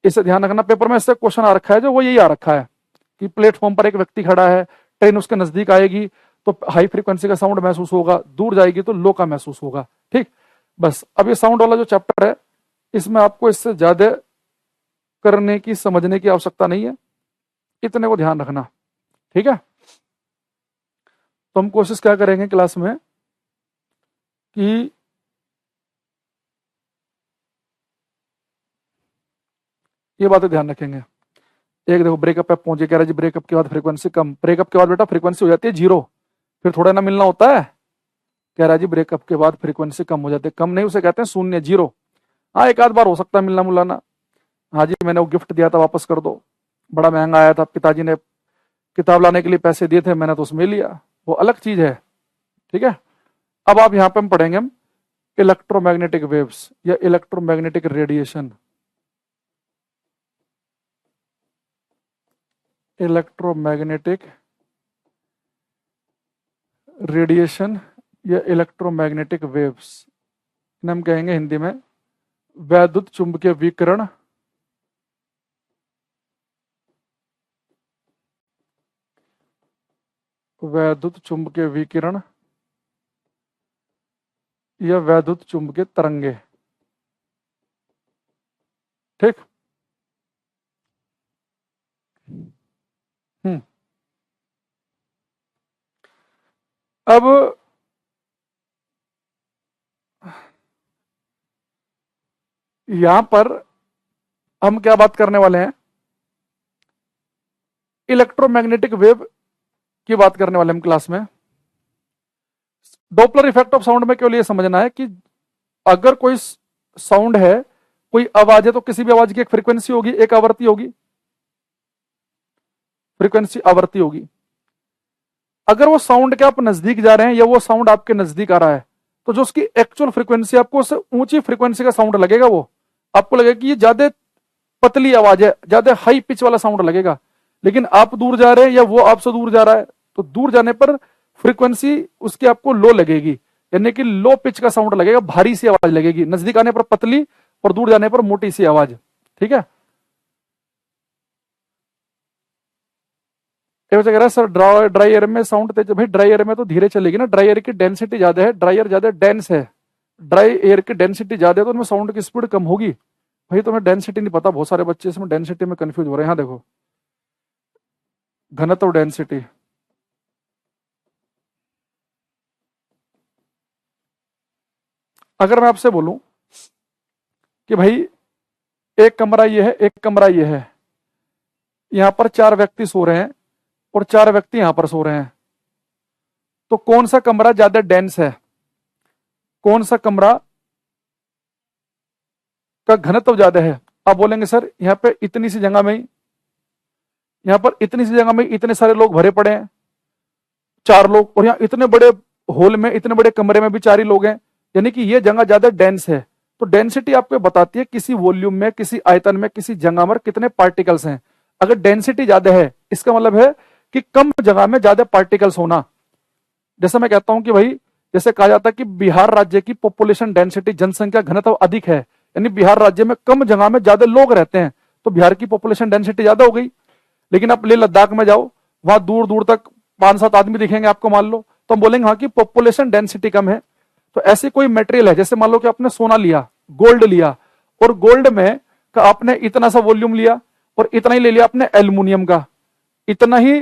इसे ध्यान रखना। पेपर में इससे क्वेश्चन आ रखा है जो वो यही आ रखा है कि प्लेटफॉर्म पर एक व्यक्ति खड़ा है, ट्रेन उसके नजदीक आएगी तो हाई फ्रीक्वेंसी का साउंड महसूस होगा, दूर जाएगी तो लो का महसूस होगा। ठीक, बस अब ये साउंड वाला जो चैप्टर है इसमें आपको इससे ज्यादा करने की, समझने की आवश्यकता नहीं है, इतने को ध्यान रखना। ठीक है, तो हम कोशिश क्या करेंगे क्लास में कि ये बातें ध्यान रखेंगे। एक देखो ब्रेकअप पे पहुंचे, कह रहा जी ब्रेकअप के बाद फ्रीक्वेंसी कम। ब्रेकअप के बाद बेटा फ्रीक्वेंसी हो जाती है 0, फिर थोड़ा ना मिलना होता है। कह रहा जी ब्रेकअप के बाद फ्रीक्वेंसी कम हो जाती है, कम नहीं उसे कहते हैं शून्य, 0। हाँ एक आध बार हो सकता है मिलना मुलाना, हाँ जी मैंने वो गिफ्ट दिया था वापस कर दो, बड़ा महंगा आया था, पिताजी ने किताब लाने के लिए पैसे दिए थे, मैंने तो उसमें लिया, वो अलग चीज है। ठीक है, अब आप यहाँ पे हम पढ़ेंगे हम इलेक्ट्रोमैग्नेटिक वेव्स या इलेक्ट्रोमैग्नेटिक रेडिएशन। इलेक्ट्रोमैग्नेटिक रेडिएशन या इलेक्ट्रोमैग्नेटिक वेव्स, हम कहेंगे हिंदी में वैद्युत चुंबकीय विकिरण वैद्युत चुंबकीय विकिरण या वैद्युत चुंबकीय तरंगे। ठीक, अब यहां पर हम क्या बात करने वाले हैं, इलेक्ट्रोमैग्नेटिक वेव की बात करने वाले हम क्लास में। डॉपलर इफेक्ट ऑफ साउंड में केवल ये समझना है कि अगर कोई साउंड है, कोई आवाज है, तो किसी भी आवाज की एक फ्रीक्वेंसी होगी, एक आवृत्ति होगी, फ्रीक्वेंसी आवृत्ति होगी। अगर वो साउंड के आप नजदीक जा रहे हैं या वो साउंड आपके नजदीक आ रहा है तो जो उसकी एक्चुअल फ्रीक्वेंसी, आपको उससे ऊंची फ्रीक्वेंसी का साउंड लगेगा, वो आपको लगेगा कि ये ज्यादा पतली आवाज है, ज्यादा हाई पिच वाला साउंड लगेगा। लेकिन आप दूर जा रहे हैं या वो आपसे दूर जा रहा है तो दूर जाने पर फ्रीक्वेंसी उसकी आपको लो लगेगी, यानी कि लो पिच का साउंड लगेगा, भारी सी आवाज लगेगी, नजदीक आने पर पतली और दूर जाने पर मोटी सी आवाज। ठीक है, ये कह रहा है सर ड्राई एयर में साउंड तेज, भाई ड्राई एयर में तो धीरे चलेगी ना, ड्राई एयर की डेंसिटी ज्यादा है, ड्राई एयर ज्यादा डेंस है, ड्राई एयर की डेंसिटी ज्यादा है तो उनमें साउंड की स्पीड कम होगी। भाई तुम्हें डेंसिटी नहीं पता, बहुत सारे बच्चे इसमें डेंसिटी में कंफ्यूज हो रहे हैं। यहाँ देखो घनत्व डेंसिटी, अगर मैं आपसे बोलूं कि भाई एक कमरा ये है, एक कमरा ये है, यहां पर 4 व्यक्ति सो रहे हैं और 4 व्यक्ति यहां पर सो रहे हैं, तो कौन सा कमरा ज्यादा डेंस है, कौन सा कमरा का घनत्व ज्यादा है? आप बोलेंगे सर यहाँ पे इतनी सी जगह में ही, यहाँ पर इतनी सी जगह में इतने सारे लोग भरे पड़े हैं, 4 लोग, और यहाँ इतने बड़े हॉल में, इतने बड़े कमरे में भी 4 ही लोग हैं, यानी कि ये जगह ज्यादा डेंस है। तो डेंसिटी आपको बताती है किसी वॉल्यूम में, किसी आयतन में, किसी जगह में कितने पार्टिकल्स हैं। अगर डेंसिटी ज्यादा है इसका मतलब है कि कम जगह में ज्यादा पार्टिकल्स होना। जैसे मैं कहता हूं कि भाई, जैसे कहा जाता है कि बिहार राज्य की पॉपुलेशन डेंसिटी, जनसंख्या घनत्व अधिक है, यानी बिहार राज्य में कम जगह में ज्यादा लोग रहते हैं, तो बिहार की पॉपुलेशन डेंसिटी ज्यादा हो गई। लेकिन आप ले लद्दाख में जाओ, वहां दूर दूर तक 5-7 आदमी दिखेंगे आपको मान लो, तो हम बोलेंगे हाँ कि पॉपुलेशन डेंसिटी कम है। तो ऐसी कोई मटेरियल है, जैसे मान लो कि आपने सोना लिया, गोल्ड लिया, और गोल्ड में का आपने इतना सा वॉल्यूम लिया, और इतना ही ले लिया आपने एल्युमिनियम का, इतना ही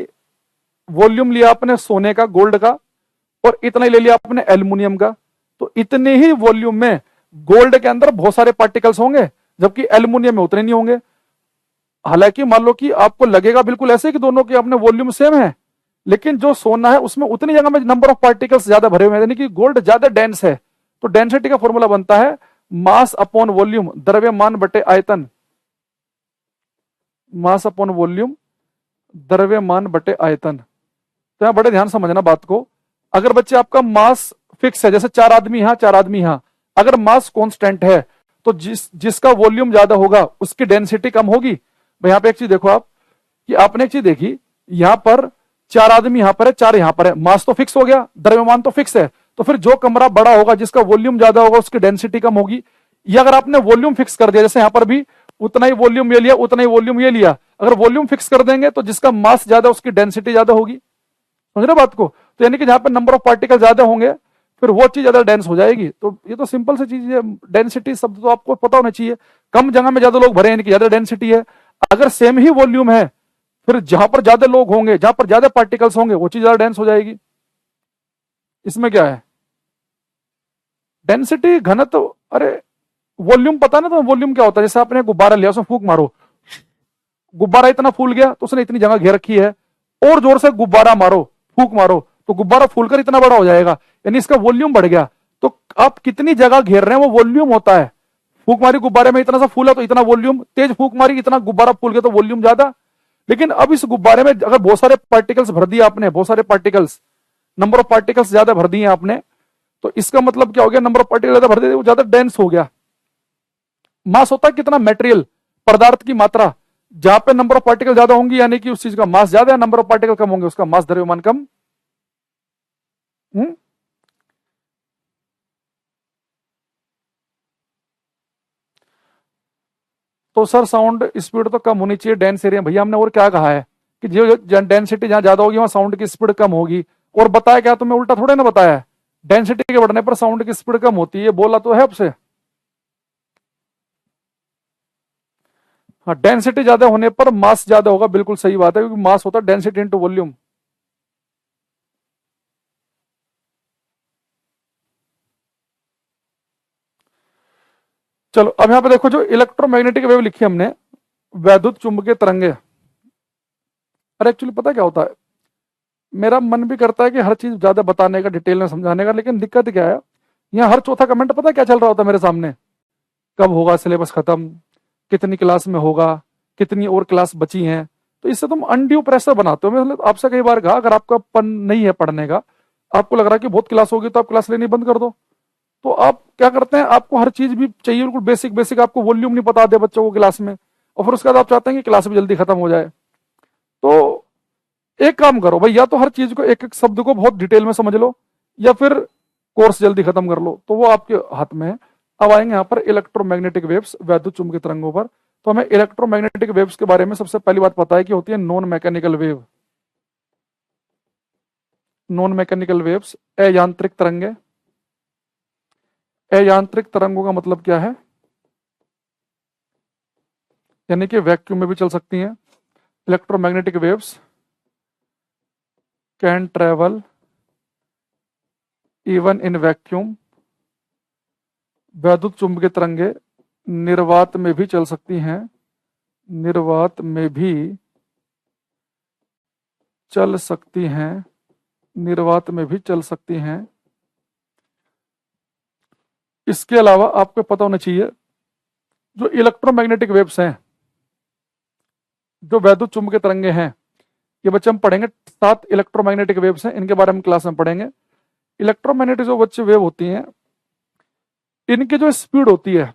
वॉल्यूम लिया आपने सोने का, गोल्ड का, और इतना ही ले लिया आपने एल्युमिनियम का। तो इतने ही वॉल्यूम में गोल्ड के अंदर बहुत सारे पार्टिकल्स होंगे, जबकि एल्युमिनियम में उतने नहीं होंगे। हालांकि मान लो कि आपको लगेगा बिल्कुल ऐसे कि दोनों के अपने वॉल्यूम सेम है, लेकिन जो सोना है उसमें उतनी जगह में नंबर ऑफ पार्टिकल्स ज्यादा भरे हुए हैं, यानी कि गोल्ड ज्यादा डेंस है। तो डेंसिटी का फॉर्मूला बनता है मास अपॉन वॉल्यूम, द्रव्यमान बटे आयतन, मास अपॉन वॉल्यूम द्रव्यमान बटे आयतन। तो यहां बड़े ध्यान समझना बात को। अगर बच्चे आपका मास फिक्स है, जैसे 4 आदमी यहां 4 आदमी यहां, अगर मास कांस्टेंट है तो जिसका वॉल्यूम ज्यादा होगा उसकी डेंसिटी कम होगी। भाई यहां पे एक चीज देखो आप, कि आपने एक चीज देखी, यहां पर 4 आदमी यहां पर है, 4 यहां पर है, मास तो फिक्स हो गया, द्रव्यमान तो फिक्स है, तो फिर जो कमरा बड़ा होगा जिसका वॉल्यूम ज्यादा होगा उसकी डेंसिटी कम होगी। या अगर आपने वॉल्यूम फिक्स कर दिया, जैसे यहां पर भी उतना ही वॉल्यूम ये लिया, उतना ही वॉल्यूम ये लिया, अगर वॉल्यूम फिक्स कर देंगे तो जिसका मास ज्यादा उसकी डेंसिटी ज्यादा होगी। समझ रहे बात को? तो यानी कि जहां पर नंबर ऑफ पार्टिकल ज्यादा होंगे फिर वो चीज ज्यादा डेंस हो जाएगी। तो ये तो सिंपल सी चीज है, डेंसिटी शब्द तो आपको पता होना चाहिए। कम जगह में ज्यादा लोग भरे यानी कि ज्यादा डेंसिटी है। अगर सेम ही वॉल्यूम है, फिर जहां पर ज्यादा लोग होंगे, जहां पर ज्यादा पार्टिकल्स होंगे, वो चीज ज्यादा डेंस हो जाएगी। इसमें क्या है, डेंसिटी घनत्व। अरे वॉल्यूम पता ना, तो वॉल्यूम क्या होता है, जैसे आपने गुब्बारा लिया, उसमें फूंक मारो, गुब्बारा इतना फूल गया तो उसने इतनी जगह घेर रखी है, और जोर से गुब्बारा मारो, फूंक मारो, तो गुब्बारा फूलकर इतना बड़ा हो जाएगा, यानी इसका वॉल्यूम बढ़ गया। तो आप कितनी जगह घेर रहे हैं वो वॉल्यूम होता है। फूंक मारी गुब्बारे में, इतना सा फूला तो इतना वॉल्यूम, तेज फूंक मारी इतना गुब्बारा फूल गया तो वॉल्यूम ज्यादा। लेकिन अब इस गुब्बारे में अगर बहुत सारे पार्टिकल्स भर दिए आपने, बहुत सारे पार्टिकल्स, नंबर ऑफ पार्टिकल्स ज्यादा भर दिए आपने, तो इसका मतलब क्या हो गया, नंबर ऑफ पार्टिकल ज्यादा भर दिए, वो ज्यादा डेंस हो गया। मास होता है कितना, मेटेरियल, पदार्थ की मात्रा। जहां पे नंबर ऑफ पार्टिकल ज्यादा होंगी यानी कि उस चीज का मास ज्यादा है, नंबर ऑफ पार्टिकल कम होंगे उसका मास द्रव्यमान कम। हम्म तो सर साउंड स्पीड तो कम होनी चाहिए डेंस एरिया, भैया हमने और क्या कहा है कि जो डेंसिटी जहां ज्यादा होगी वहां साउंड की स्पीड कम होगी। और बताया क्या तुम्हें, उल्टा थोड़े ना बताया है, डेंसिटी के बढ़ने पर साउंड की स्पीड कम होती है, बोला तो है आपसे। हाँ, डेंसिटी ज्यादा होने पर मास ज्यादा होगा, बिल्कुल सही बात है, क्योंकि मास होता है डेंसिटी इंटू वॉल्यूम। चलो अब यहां पे देखो, जो इलेक्ट्रोमैग्नेटिक वेव लिखी हमने, वैद्युत चुंबकीय तरंगे। अरे एक्चुअली पता क्या होता है, मेरा मन भी करता है कि हर चीज ज्यादा बताने का, डिटेल में समझाने का, लेकिन दिक्कत क्या है, यहाँ हर चौथा कमेंट पता क्या चल रहा होता है मेरे सामने, कब होगा सिलेबस खत्म, कितनी क्लास में होगा, कितनी और क्लास बची हैं। तो इससे तुम अनड्यू प्रेशर बनाते हो। मैं मतलब आपसे कई बार कहा, अगर आपका पन नहीं है पढ़ने का, आपको लग रहा है कि बहुत क्लास होगी तो आप क्लास लेनी बंद कर दो। तो आप क्या करते हैं, आपको हर चीज भी चाहिए बिल्कुल बेसिक बेसिक, आपको वॉल्यूम नहीं पता दे बच्चों को क्लास में, और फिर उसके बाद आप चाहते हैं कि क्लास भी जल्दी खत्म हो जाए। तो एक काम करो भाई, या तो हर चीज को एक एक शब्द को बहुत डिटेल में समझ लो, या फिर कोर्स जल्दी खत्म कर लो, तो वो आपके हाथ में है। अब आएंगे यहाँ पर इलेक्ट्रोमैग्नेटिक वेव्स, वैद्युत चुंबकीय तरंगों पर। तो हमें इलेक्ट्रोमैग्नेटिक वेव्स के बारे में सबसे पहली बात पता है कि होती है non mechanical wave. Non mechanical waves, अयांत्रिक तरंगे। अयांत्रिक तरंगों का मतलब क्या है, यानी कि वैक्यूम में भी चल सकती हैं। Electromagnetic waves can travel even in vacuum. वैद्युत चुंबकीय तरंगे निर्वात में भी चल सकती हैं, निर्वात में भी चल सकती हैं, निर्वात में भी चल सकती हैं। इसके अलावा आपको पता होना चाहिए, जो इलेक्ट्रोमैग्नेटिक वेव्स हैं, जो वैद्युत चुंबकीय तरंगे हैं, ये बच्चे हम पढ़ेंगे। 7 इलेक्ट्रोमैग्नेटिक वेव्स हैं, इनके बारे में क्लास में पढ़ेंगे। इलेक्ट्रोमैग्नेटिक जो बच्चे वेव होती हैं, इनकी जो स्पीड होती है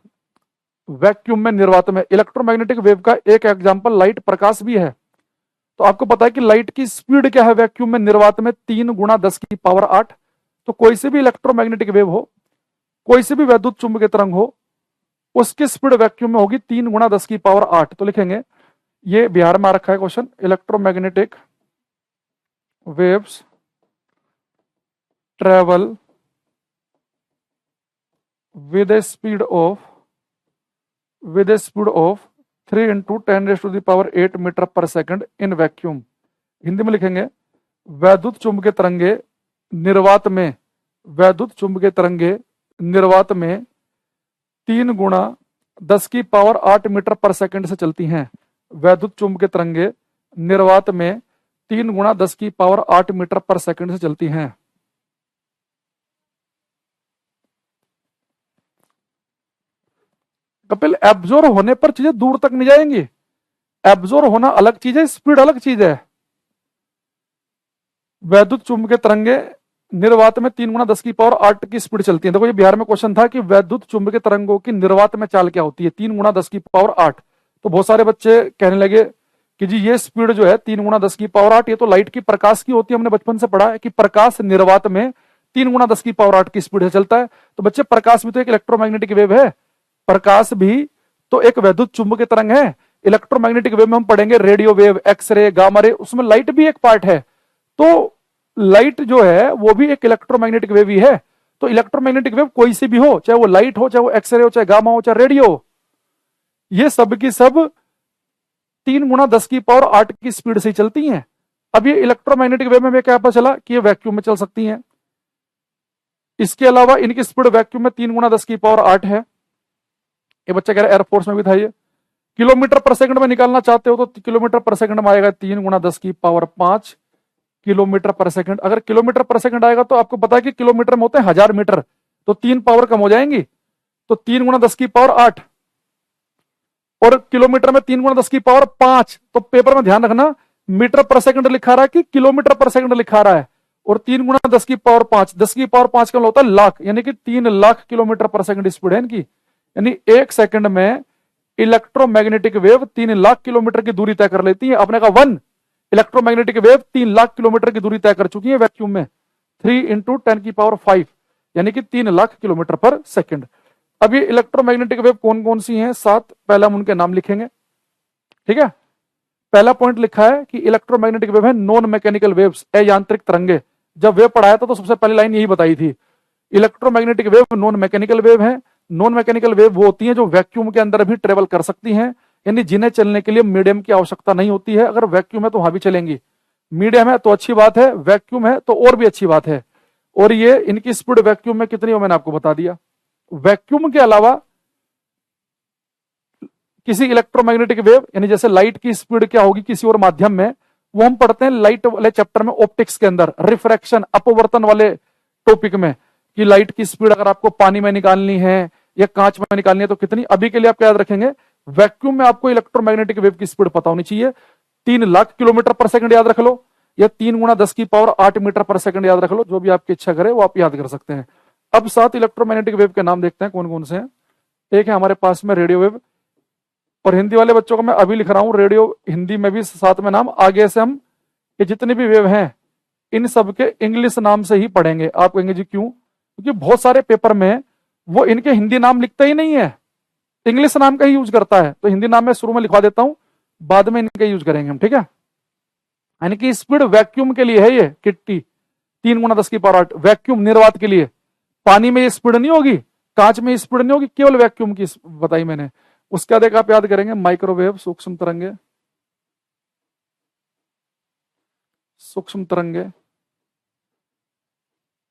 वैक्यूम में, निर्वात में, इलेक्ट्रोमैग्नेटिक वेव का एक एग्जांपल लाइट, प्रकाश भी है। तो आपको पता है कि लाइट की स्पीड क्या है वैक्यूम में, निर्वात में, 3 गुणा 10 की पावर 8। तो कोई से भी इलेक्ट्रोमैग्नेटिक वेव हो, कोई से भी वैद्युत चुंबकीय तरंग हो, उसकी स्पीड वैक्यूम में होगी 3 गुणा 10 की पावर 8। तो लिखेंगे ये बिहार में आ रखा है question, electromagnetic waves travel with a speed of with a speed of 3 into 10 raised to the power 8 metre पर सेकंड इन वैक्यूम। हिंदी में लिखेंगे, वैद्युत चुंबकीय तरंगे निर्वात में, वैद्युत चुंबकीय तरंगे निर्वात में 3 गुणा 10 की पावर 8 मीटर पर सेकंड से चलती हैं। वैद्युत चुंबकीय तरंगे निर्वात में 3 गुणा 10 की पावर 8 मीटर पर सेकंड से चलती हैं। कपिल, एब्जॉर्ब होने पर चीजें दूर तक नहीं जाएंगी। एब्जॉर्ब होना अलग चीज है, स्पीड अलग चीज है। वैद्युत चुंबकीय तरंगे निर्वात में 3 गुणा 10 की पावर 8 की स्पीड चलती है। देखो ये बिहार में क्वेश्चन था कि वैद्युत चुंबकीय तरंगों की निर्वात में चाल क्या होती है, 3 गुणा 10 की पावर 8। तो बहुत सारे बच्चे कहने लगे कि जी ये स्पीड जो है 3 गुणा 10 की पावर 8, ये तो लाइट की, प्रकाश की होती है। हमने बचपन से पढ़ा है कि प्रकाश निर्वात में 3 गुणा 10 की पावर 8 की स्पीड से चलता है। तो बच्चे, प्रकाश भी तो एक इलेक्ट्रोमैग्नेटिक वेव है, प्रकाश भी तो एक वैद्युत चुंबकीय तरंग है। इलेक्ट्रोमैग्नेटिक वेव में हम पढ़ेंगे रेडियो वेव, एक्सरे, गामा रे, उसमें लाइट भी एक पार्ट है। तो लाइट जो है वो भी एक इलेक्ट्रोमैग्नेटिक वेव ही है। तो इलेक्ट्रोमैग्नेटिक वेव कोई सी भी हो, चाहे वो लाइट हो, चाहे वो एक्सरे हो, चाहे गामा हो, चाहे रेडियो हो, ये सब की सब 3 गुणा 10 की पावर 8 की स्पीड से चलती हैं। अब ये इलेक्ट्रोमैग्नेटिक वेव में क्या पता चला कि ये वैक्यूम में चल सकती हैं। इसके अलावा इनकी स्पीड वैक्यूम में 3 गुणा 10 की पावर 8 है। ये बच्चा कह रहा है एयरफोर्स में भी था ये। किलोमीटर पर सेकंड में निकालना चाहते हो तो किलोमीटर पर सेकंड में आएगा 3 गुणा 10 की पावर 5 किलोमीटर पर सेकंड। अगर किलोमीटर पर सेकंड आएगा तो आपको पता है कि किलोमीटर में होते हैं 1000 मीटर, तो 3 पावर कम हो जाएंगी। तो 3 गुणा 10 की पावर 8, और किलोमीटर में 3 गुणा 10 की पावर 5। तो पेपर में ध्यान रखना, मीटर पर सेकंड लिखा रहा है कि किलोमीटर पर सेकंड लिखा रहा है। और 3 गुणा 10 की पावर 5, 10 की पावर 5 का मतलब होता है लाख, यानी कि 3 लाख किलोमीटर पर सेकंड स्पीड है इनकी। यानी एक सेकंड में इलेक्ट्रोमैग्नेटिक वेव 3 लाख किलोमीटर की दूरी तय कर लेती है। आपने कहा 1 इलेक्ट्रोमैग्नेटिक वेव 3 लाख किलोमीटर की दूरी तय कर चुकी है वैक्यूम में, 3 इंटू 10 की पावर 5, यानी कि 3 लाख किलोमीटर पर सेकंड। अब ये इलेक्ट्रोमैग्नेटिक वेव कौन कौन सी हैं, 7, पहला हम उनके नाम लिखेंगे। ठीक है, पहला पॉइंट लिखा है कि इलेक्ट्रोमैग्नेटिक वेव है नॉन मैकेनिकल वेव्स, अयांत्रिक तरंगे। जब वेव पढ़ाया था तो सबसे पहली लाइन यही बताई थी, electromagnetic wave non mechanical wave है। नॉन मैकेनिकल वेव वो होती हैं जो वैक्यूम के अंदर भी ट्रेवल कर सकती हैं, यानी जिन्हें चलने के लिए मीडियम की आवश्यकता नहीं होती है। अगर वैक्यूम है तो वहां भी चलेंगी, मीडियम है तो अच्छी बात है, वैक्यूम है तो और भी अच्छी बात है। और ये इनकी स्पीड वैक्यूम में कितनी हो मैंने आपको बता दिया। वैक्यूम के अलावा किसी इलेक्ट्रोमैग्नेटिक वेव, यानी जैसे लाइट की स्पीड क्या होगी किसी और माध्यम में, वो हम पढ़ते हैं लाइट वाले चैप्टर में, ऑप्टिक्स के अंदर, रिफ्रैक्शन, अपवर्तन वाले टॉपिक में, कि लाइट की स्पीड अगर आपको पानी में निकालनी है या कांच में निकालनी है तो कितनी। अभी के लिए आप याद रखेंगे, वैक्यूम में आपको इलेक्ट्रोमैग्नेटिक वेव की स्पीड पता होनी चाहिए, 3 लाख किलोमीटर पर सेकंड याद रख लो, या 3 गुणा 10 की पावर 8 मीटर पर सेकंड याद रख लो, जो भी आपकी इच्छा करे वो आप याद कर सकते हैं। अब 7 इलेक्ट्रोमैग्नेटिक वेव के नाम देखते हैं कौन कौन से हैं। एक है हमारे पास में रेडियो वेव, और हिंदी वाले बच्चों को मैं अभी लिख रहा हूं रेडियो, हिंदी में भी साथ में नाम, आगे से हम ये जितने भी वेव हैं इन सब के इंग्लिश नाम से ही पढ़ेंगे। आप कहेंगे जी क्यों, क्योंकि बहुत सारे पेपर में वो इनके हिंदी नाम लिखता ही नहीं है, इंग्लिश नाम का ही यूज करता है। तो हिंदी नाम मैं शुरू में लिखवा देता हूं, बाद में इनका यूज करेंगे हम, ठीक है। यानी कि स्पीड वैक्यूम के लिए है ये किट्टी, 3 गुणा 10 की पावर 8, वैक्यूम निर्वात के लिए। पानी में ये स्पीड नहीं होगी, कांच में स्पीड नहीं होगी, केवल वैक्यूम की बताई मैंने। उसका देख आप याद करेंगे, माइक्रोवेव, सूक्ष्म तरंगे, सूक्ष्म तरंगे।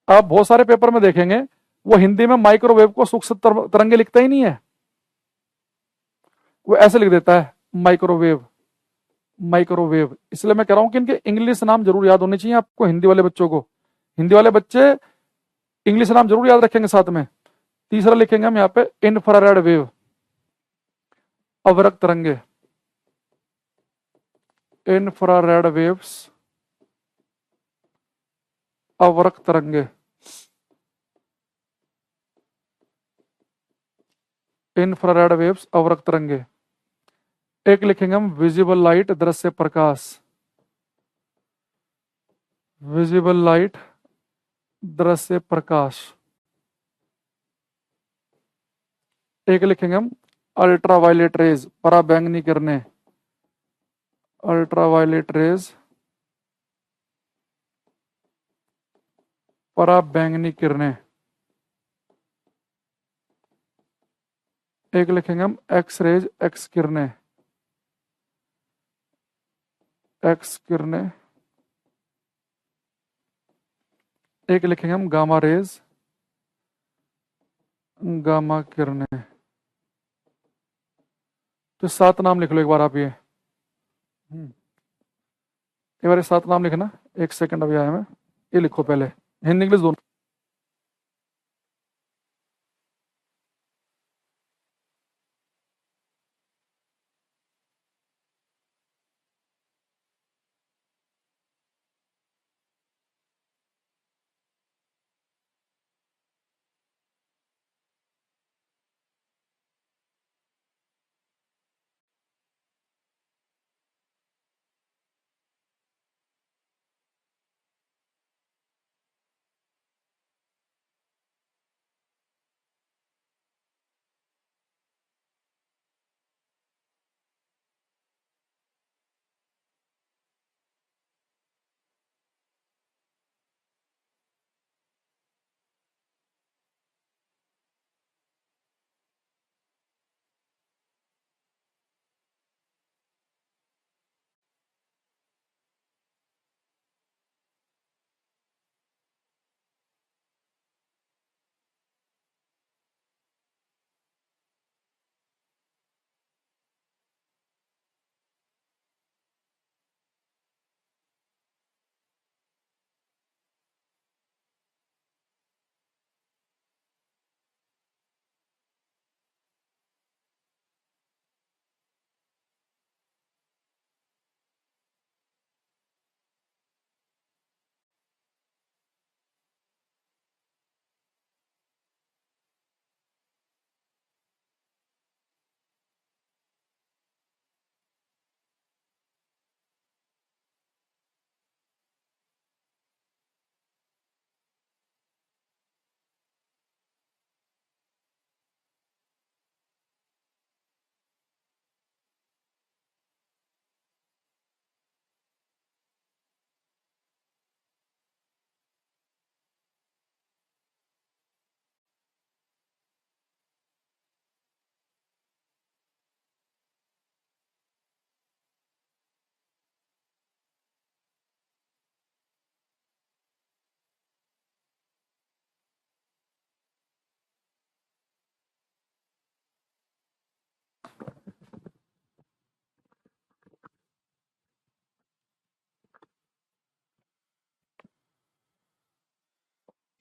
आप बहुत सारे पेपर में देखेंगे वो हिंदी में माइक्रोवेव को सूक्ष्म तरंगे लिखता ही नहीं है, वो ऐसे लिख देता है माइक्रोवेव, माइक्रोवेव। इसलिए मैं कह रहा हूं कि इनके इंग्लिश नाम जरूर याद होने चाहिए आपको, हिंदी वाले बच्चों को। हिंदी वाले बच्चे इंग्लिश नाम जरूर याद रखेंगे साथ में। तीसरा लिखेंगे हम यहाँ पे इंफ्रारेड वेव, अवरक्त तरंगे, इंफ्रारेड वेव्स, अवरक्त तरंगे, इंफ्रारेड वेव्स, अवरक्त तरंगे। एक लिखेंगे हम विजिबल लाइट, दृश्य प्रकाश, विजिबल लाइट, दृश्य प्रकाश। एक लिखेंगे हम अल्ट्रावायलेट रेज, पराबैंगनी किरणें, अल्ट्रावायलेट रेज, पराबैंगनी किरणें, एक लिखेंगे हम एक्स रेज, एक्स किरणें, एक्स किरणें, एक लिखेंगे हम गामा रेज, गामा किरणें। तो 7 नाम लिख लो एक बार आप ये। एक बार ये 7 नाम लिखना, एक सेकंड अभी आया मैं, ये लिखो पहले, हिंदी इंग्लिश दोनों।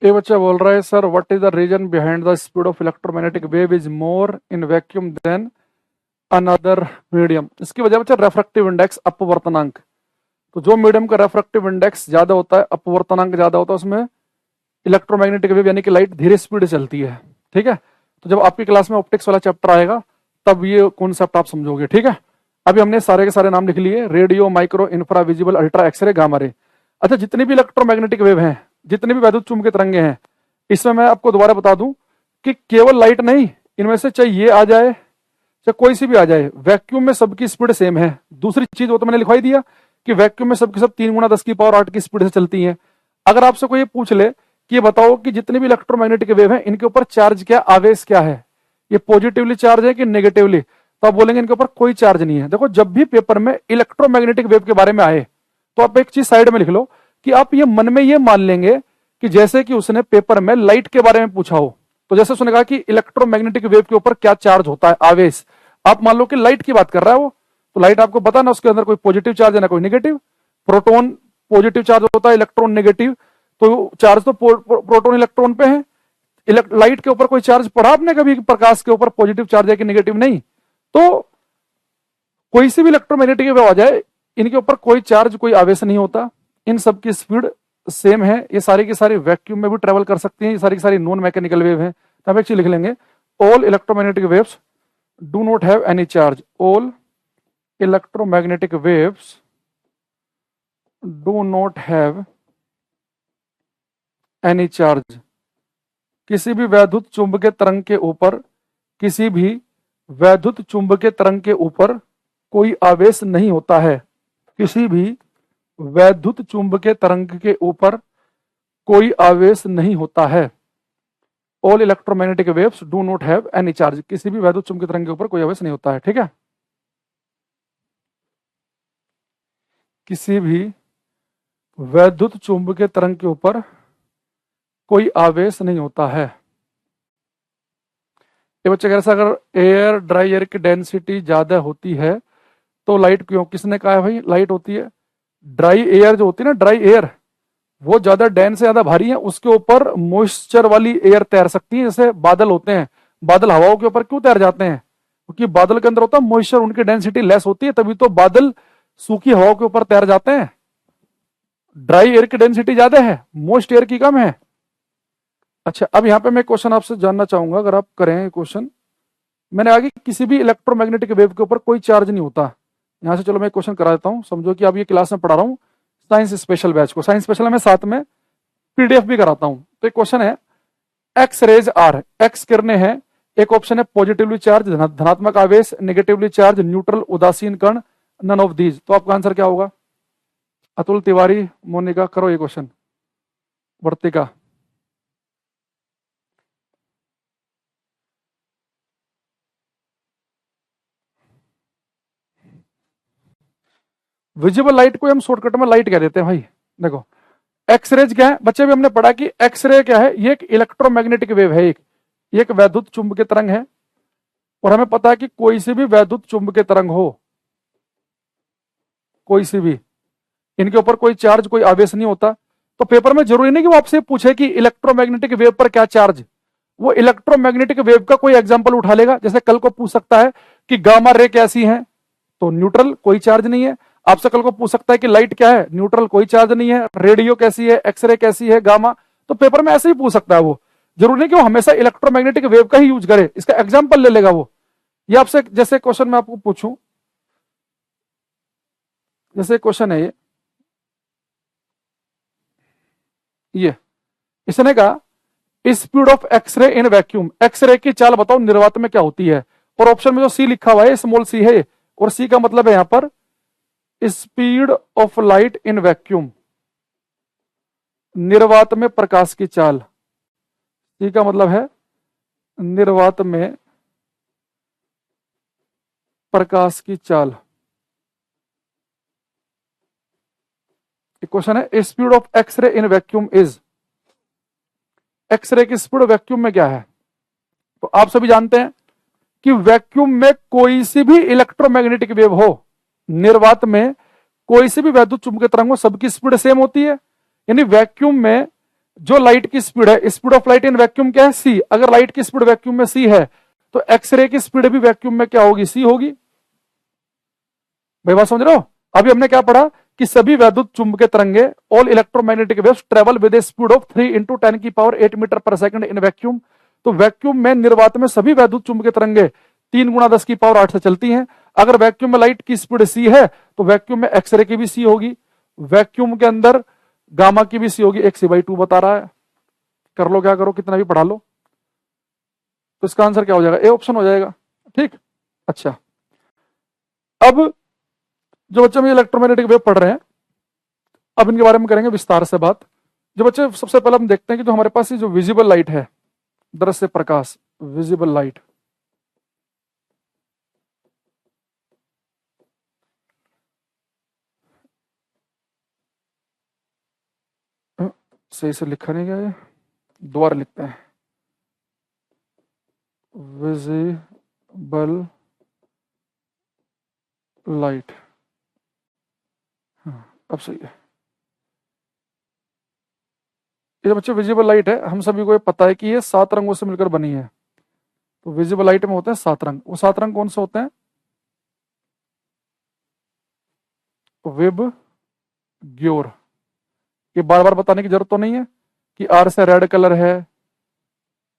ये बच्चा बोल रहा है sir, what is the reason behind the speed of electromagnetic wave is more in vacuum than another medium. इसकी वजह बच्चा रेफ्रैक्टिव इंडेक्स, अपवर्तनांक। तो जो मीडियम का रेफ्रैक्टिव इंडेक्स ज्यादा होता है, अपवर्तनांक ज्यादा होता है, उसमें इलेक्ट्रोमैग्नेटिक वेव यानी कि लाइट धीरे स्पीड से चलती है। ठीक है, तो जब आपकी क्लास में ऑप्टिक्स वाला चैप्टर आएगा तब ये कॉन्सेप्ट आप समझोगे। ठीक है, अभी हमने सारे के सारे नाम लिख लिए, radio, micro, infra visible, ultra, x-ray, gamma ray. अच्छा, जितनी भी इलेक्ट्रोमैग्नेटिक वेव हैं, जितने भी वैद्युत चुंबकीय तरंगे हैं, इसमें मैं आपको दोबारा बता दूं कि केवल लाइट नहीं, इनमें से चाहे ये आ जाए चाहे कोई सी भी आ जाए, वैक्यूम में सबकी स्पीड सेम है। दूसरी चीज वो तो मैंने लिखवाई दिया कि वैक्यूम में सबकी सब 3 गुना 10 की पावर 8 की स्पीड से चलती है। अगर आपसे कोई ये पूछ ले कि ये बताओ कि जितनी भी इलेक्ट्रोमैग्नेटिक वेव है इनके ऊपर चार्ज क्या, आवेश क्या है, ये पॉजिटिवली चार्ज है कि नेगेटिवली, तो आप बोलेंगे इनके ऊपर कोई चार्ज नहीं है। देखो, जब भी पेपर में इलेक्ट्रोमैग्नेटिक वेव के बारे में आए तो आप एक चीज साइड में लिख लो कि आप ये मन में ये मान लेंगे कि जैसे कि उसने पेपर में लाइट के बारे में पूछा हो, तो जैसे उसने कहा कि इलेक्ट्रोमैग्नेटिक वेव के ऊपर क्या चार्ज होता है, आवेश, आप मान लो कि लाइट की बात कर रहा है वो, तो लाइट आपको पता ना उसके अंदर कोई पॉजिटिव चार्ज है ना कोई नेगेटिव। प्रोटॉन पॉजिटिव चार्ज होता है, इलेक्ट्रॉन नेगेटिव, तो चार्ज तो प्रोटॉन इलेक्ट्रॉन पे है। लाइट के ऊपर कोई चार्ज पढ़ा आपने कभी, प्रकाश के ऊपर पॉजिटिव चार्ज है कि नेगेटिव? नहीं। तो कोई सी भी इलेक्ट्रोमैग्नेटिक वेव आ जाए, इनके ऊपर कोई चार्ज, कोई आवेश नहीं होता, इन सब की स्पीड सेम है। ये सारी की सारी वैक्यूम में भी ट्रेवल कर सकती हैं, ये सारी की सारी नॉन मैकेनिकल वेव है। तो हम एक चीज लिख लेंगे, all electromagnetic waves do not have any charge. All electromagnetic waves do not have any charge. किसी भी वैद्युत चुंबकीय तरंग के ऊपर, किसी भी वैद्युत चुंबकीय तरंग के ऊपर कोई आवेश नहीं होता है। किसी भी वैद्युत चुंबकीय तरंग के ऊपर कोई आवेश नहीं होता है। All electromagnetic waves do not have any charge. किसी भी वैद्युत चुंबकीय तरंग के ऊपर कोई आवेश नहीं होता है। ठीक है, किसी भी वैद्युत चुंबकीय तरंग के ऊपर कोई आवेश नहीं होता है। ये बच्चे कह रहे अगर एयर ड्राई एयर की डेंसिटी ज्यादा होती है तो लाइट क्यों, किसने कहा है भाई लाइट होती है? ड्राई एयर जो होती है ना, ड्राई एयर वो ज्यादा डेंस से ज्यादा भारी है, उसके ऊपर मॉइस्चर वाली एयर तैर सकती है। जैसे बादल होते हैं, बादल हवाओं के ऊपर क्यों तैर जाते हैं? क्योंकि बादल के अंदर होता है मॉइस्चर, उनकी डेंसिटी लेस होती है, तभी तो बादल सूखी हवाओं के ऊपर तैर जाते हैं। ड्राई एयर की डेंसिटी ज्यादा है, मॉइस्ट एयर की कम है। अच्छा, अब यहाँ पे मैं क्वेश्चन आपसे जानना चाहूंगा, अगर आप करें क्वेश्चन, मैंने आगे किसी भी इलेक्ट्रोमैग्नेटिक वेव के ऊपर कोई चार्ज नहीं होता। यहाँ से चलो मैं क्वेश्चन करा देता हूँ, समझो कि अब ये क्लास में पढ़ा रहा हूँ साइंस स्पेशल बैच को, साइंस स्पेशल में साथ में पीडीएफ भी कराता हूँ। तो एक क्वेश्चन है, एक्स रेज आर, एक्स किरणें हैं, एक ऑप्शन है पॉजिटिवली चार्ज धनात्मक आवेश, नेगेटिवली चार्ज न्यूट्रल उदासीन कण, नन ऑफ दीज। तो आपका आंसर क्या होगा? अतुल तिवारी, मोनिका, करो ये क्वेश्चन। वर्तिका, विजिबल लाइट को हम शॉर्टकट में लाइट कह देते हैं भाई। देखो एक्सरेज क्या है बच्चे, भी हमने पढ़ा कि एक्सरे क्या है, ये एक इलेक्ट्रोमैग्नेटिक वेव है, एक वैद्युत चुंबकीय तरंग है। और हमें पता है कि कोई सी भी वैद्युत चुंबकीय तरंग हो, कोई सी भी, इनके ऊपर कोई चार्ज कोई आवेश नहीं होता। तो पेपर में जरूरी नहीं कि वो आपसे पूछे कि इलेक्ट्रोमैग्नेटिक वेव पर क्या चार्ज, वो इलेक्ट्रोमैग्नेटिक वेव का कोई एग्जांपल उठा लेगा। जैसे कल को पूछ सकता है कि गामा रे कैसी है, तो न्यूट्रल, कोई चार्ज नहीं है। आपसे कल को पूछ सकता है कि लाइट क्या है, न्यूट्रल, कोई चार्ज नहीं है। रेडियो कैसी है, एक्सरे कैसी है, गामा। तो पेपर में ऐसे ही पूछ सकता है वो, जरूरी नहीं कि वो हमेशा इलेक्ट्रोमैग्नेटिक वेव का ही यूज करे, इसका एग्जाम्पल ले लेगा वो। ये आपसे जैसे क्वेश्चन मैं आपको पूछूं, जैसे क्वेश्चन है ये इसने कहा speed of x-ray in vacuum, x-ray की चाल बताओ निर्वात में क्या होती है। और ऑप्शन में जो सी लिखा हुआ है स्मॉल सी है, और सी का मतलब है यहां पर speed of light in vacuum, निर्वात में प्रकाश की चाल। सी का मतलब है निर्वात में प्रकाश की चाल। क्वेश्चन है speed of x-ray in vacuum is, x-ray की स्पीड वैक्यूम में क्या है? तो आप सभी जानते हैं कि वैक्यूम में कोई सी भी इलेक्ट्रोमैग्नेटिक वेव हो, निर्वात में कोई सी भी वैद्युत चुंबकीय तरंग हो, सबकी स्पीड सेम होती है। यानी वैक्यूम में जो लाइट की स्पीड है, speed of light in vacuum क्या है? सी। अगर लाइट की स्पीड वैक्यूम में सी है तो एक्सरे की स्पीड भी वैक्यूम में क्या होगी? सी होगी। भाई बात समझ रहे हो? अभी हमने क्या पढ़ा कि सभी वैद्युत चुंबकीय तरंगे, all electromagnetic waves travel with A speed of 3 into 10 की पावर 8 मीटर पर सेकंड इन वैक्यूम। तो वैक्यूम में, निर्वात में सभी वैद्युत चुंबकीय तरंगे 3 गुणा 10 की पावर 8 से चलती हैं। अगर वैक्यूम में लाइट की स्पीड सी है तो वैक्यूम में एक्सरे की भी सी होगी, वैक्यूम के अंदर गामा की भी सी होगी। एक C/2 बता रहा है, कर लो क्या करो, कितना भी पढ़ा लो। तो इसका आंसर क्या हो जाएगा? ए ऑप्शन हो जाएगा। ठीक, अच्छा, अब जो बच्चे में इलेक्ट्रोमैग्नेटिक वेव पढ़ रहे हैं, अब इनके बारे में करेंगे विस्तार से बात। जो बच्चे, सबसे पहले हम देखते हैं कि जो हमारे पास ये जो विजिबल लाइट है, दृश्य प्रकाश, विजिबल लाइट, सही से लिखा नहीं गया है, दोबारा लिखते हैं। विजिबल लाइट, हाँ अब सही है। ये बच्चे विजिबल लाइट है, हम सभी को ये पता है कि ये 7 रंगों से मिलकर बनी है। तो विजिबल लाइट में होते हैं 7 रंग। वो 7 रंग कौन से होते हैं? विब ग्योर। ये बार बार बताने की जरूरत तो नहीं है कि आर से रेड कलर है,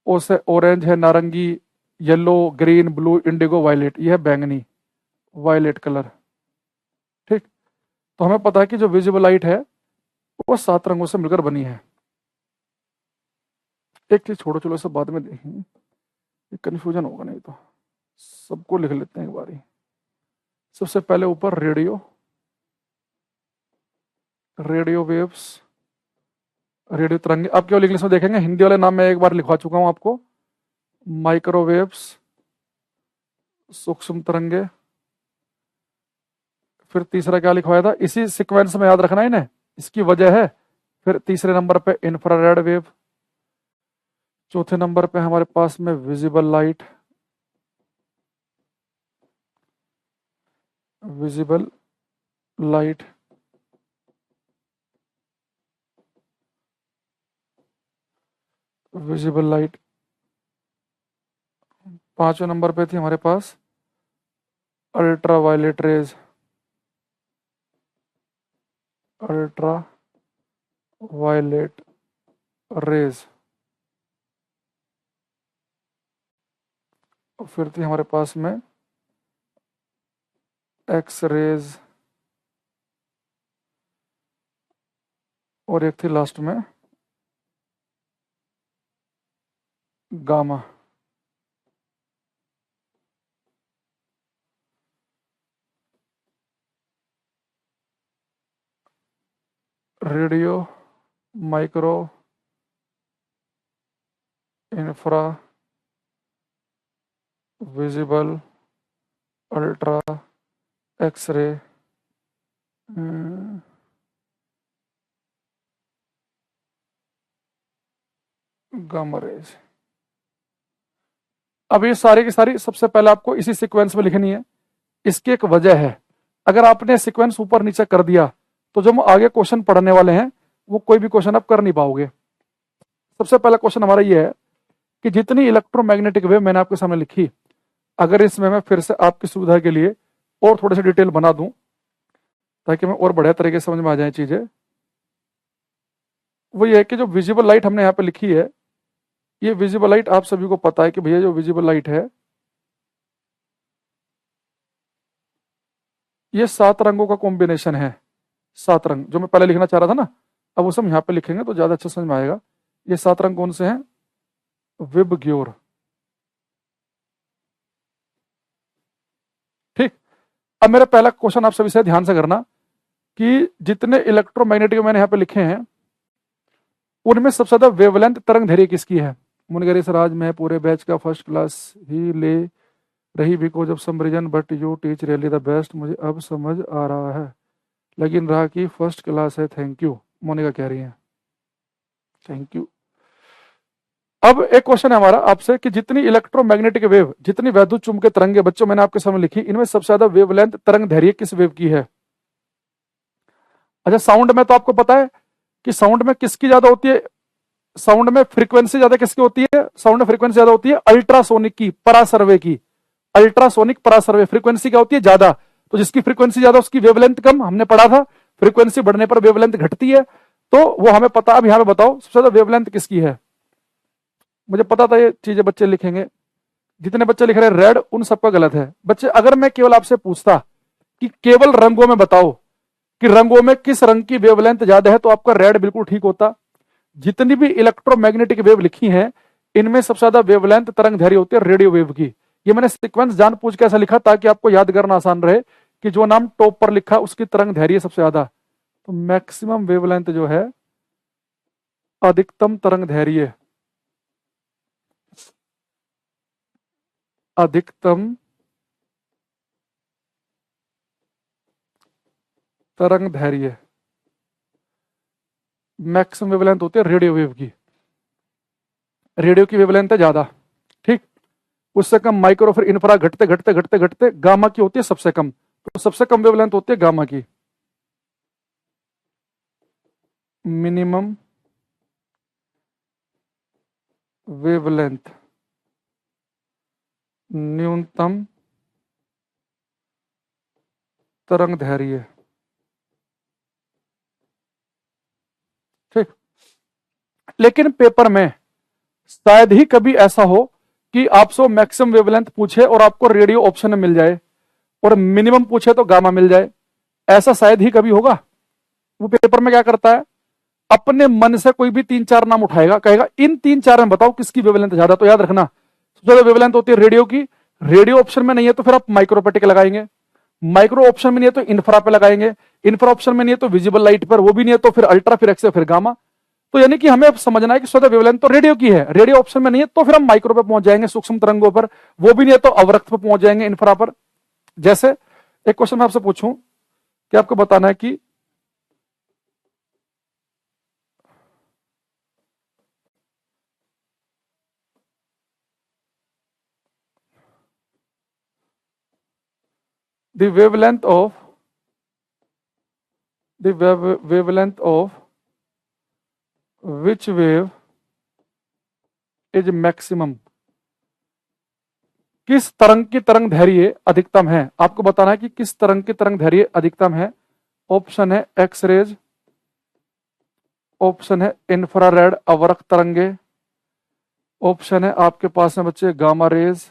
ओ से ऑरेंज है, नारंगी, yellow, green, blue, indigo, violet, ये है बैंगनी, वायलेट कलर। ठीक, तो हमें पता है कि जो विजिबल लाइट है वो 7 रंगों से मिलकर बनी है। एक चीज छोड़ो, चलो सब बाद में देखेंगे, कंफ्यूजन होगा नहीं तो सबको लिख लेते हैं एक बारी। सबसे पहले ऊपर रेडियो, रेडियो वेव्स, रेडियो तरंगे। आप केवल इंग्लिश में देखेंगे, हिंदी वाले नाम मैं एक बार लिखवा चुका हूं आपको। माइक्रोवेव्स, सूक्ष्म तरंगे, फिर तीसरा क्या लिखवाया था, इसी सीक्वेंस में याद रखना है इन्हें, इसकी वजह है। फिर तीसरे नंबर पे इंफ्रारेड वेव, चौथे नंबर पे हमारे पास में visible light, visible light, visible light. पांचवें नंबर पे थी हमारे पास ultraviolet rays, ultraviolet rays. फिर थी हमारे पास में एक्स रेज, और एक थी लास्ट में gamma. Radio, micro, infra, visible, ultra, x-ray, gamma rays. अब ये सारी की सारी सबसे पहले आपको इसी सीक्वेंस में लिखनी है। इसकी एक वजह है, अगर आपने सीक्वेंस ऊपर नीचे कर दिया तो जो हम आगे क्वेश्चन पढ़ने वाले हैं वो कोई भी क्वेश्चन आप कर नहीं पाओगे। सबसे पहला क्वेश्चन हमारा ये है कि जितनी इलेक्ट्रोमैग्नेटिक वेव मैंने आपके सामने लिखी, अगर इसमें मैं फिर से आपकी सुविधा के लिए और थोड़े से डिटेल बना दूं ताकि मैं और बढ़िया तरीके से समझ में आ जाए चीजें, वो ये है कि जो विजिबल लाइट हमने यहाँ पे लिखी है, ये विजिबल लाइट आप सभी को पता है कि भैया जो विजिबल लाइट है ये 7 रंगों का कॉम्बिनेशन है। 7 रंग जो मैं पहले लिखना चाह रहा था ना, अब उसे हम यहाँ पे लिखेंगे तो ज्यादा अच्छा समझ में आएगा। ये 7 रंग कौन से हैं? विबग्योर। ठीक। अब मेरा पहला क्वेश्चन आप सभी से ध्यान से करना कि जितने इलेक्ट्रोमैग्नेटिक मैंने यहाँ पे लिखे हैं उनमें सबसे ज्यादा वेवलेंथ तरंग दैर्घ्य किसकी है? मुनगेरी सराज में पूरे बैच का फर्स्ट क्लास ही ले रही because of some reason but you teach really the best. मुझे अब समझ आ रहा है, लेकिन रहा कि फर्स्ट क्लास है। थैंक यू, मोनिका कह रही है। Thank you. अब एक क्वेश्चन है हमारा आपसे कि जितनी इलेक्ट्रोमैग्नेटिक वेव, जितनी वैद्युत चुंबकीय तरंगे बच्चों मैंने आपके सामने लिखी, इनमें सबसे ज्यादा वेवलेंथ तरंग दैर्घ्य किस वेव की है? अच्छा, साउंड में तो आपको पता है कि साउंड में किसकी ज्यादा होती है? साउंड में फ्रीक्वेंसी ज्यादा किसकी होती है? साउंड में फ्रीक्वेंसी ज्यादा होती है अल्ट्रासोनिक की, परासर्वे की। अल्ट्रासोनिक परासर्वे फ्रीक्वेंसी क्या होती है? ज्यादा। तो जिसकी फ्रीक्वेंसी ज्यादा उसकी वेवलेंथ कम, हमने पढ़ा था। फ्रीक्वेंसी बढ़ने पर वेवलेंथ घटती है, तो वो हमें पता। अब यहां पे बताओ सबसे ज्यादा वेवलेंथ किसकी है? मुझे पता था ये चीजें बच्चे लिखेंगे। जितने बच्चे लिख रहे हैं रेड, उन सबका गलत है। बच्चे अगर मैं केवल आपसे पूछता कि केवल रंगों में बताओ कि रंगों में किस रंग की वेवलेंथ ज्यादा है, तो आपका रेड बिल्कुल ठीक होता। जितनी भी इलेक्ट्रोमैग्नेटिक वेव लिखी हैं इनमें सबसे ज्यादा वेवलेंथ तरंग दैर्घ्य होती है रेडियो वेव की। ये मैंने सीक्वेंस जानबूझ के ऐसा लिखा ताकि आपको याद करना आसान रहे कि जो नाम टॉप पर लिखा उसकी तरंग दैर्घ्य सबसे ज्यादा। तो मैक्सिमम वेवलेंथ जो है, अधिकतम तरंग दैर्घ्य, अधिकतम तरंग दैर्घ्य, मैक्सिमम वेवलेंथ होती है रेडियो वेव की। रेडियो की वेवलेंथ है ज्यादा, ठीक। उससे कम माइक्रो, फिर इंफ्रा, घटते घटते घटते घटते गामा की होती है सबसे कम। तो सबसे कम वेवलेंथ होती है गामा की। मिनिमम वेवलेंथ, न्यूनतम तरंग दैर्घ्य, ठीक। लेकिन पेपर में शायद ही कभी ऐसा हो कि आपसे मैक्सिमम वेवलेंथ पूछे और आपको रेडियो ऑप्शन में मिल जाए, और मिनिमम पूछे तो गामा मिल जाए। ऐसा शायद ही कभी होगा। वो पेपर में क्या करता है, अपने मन से कोई भी 3-4 नाम उठाएगा, कहेगा इन 3-4 में बताओ किसकी वेवलेंथ ज्यादा। तो याद रखना सबसे ज्यादा वेवलेंथ होती है रेडियो की। रेडियो ऑप्शन में नहीं है तो फिर आप माइक्रो पे टिक लगाएंगे। माइक्रो ऑप्शन में नहीं है तो इंफ्रा पे लगाएंगे। इंफ्रा ऑप्शन में नहीं है तो विजिबल लाइट पर, वो भी नहीं है तो फिर अल्ट्रा, फिर एक्स, फिर गामा। तो यानी कि हमें अब समझना है कि स्वतः वेवलेंथ तो रेडियो की है, रेडियो ऑप्शन में नहीं है तो फिर हम माइक्रो पे पहुंच जाएंगे, सूक्ष्म तरंगों पर, वो भी नहीं है तो अवरक्त पे पहुंच जाएंगे, इंफ्रा पर। जैसे एक क्वेश्चन मैं आपसे पूछूं कि आपको बताना है कि the wavelength of the wavelength of which wave is maximum, किस तरंग की तरंग दैर्घ्य अधिकतम है। आपको बताना है कि किस तरंग की तरंग दैर्घ्य अधिकतम है। ऑप्शन है एक्स रेज, ऑप्शन है इंफ्रारेड अवरक्त तरंगे, ऑप्शन है आपके पास में बच्चे गामा रेज,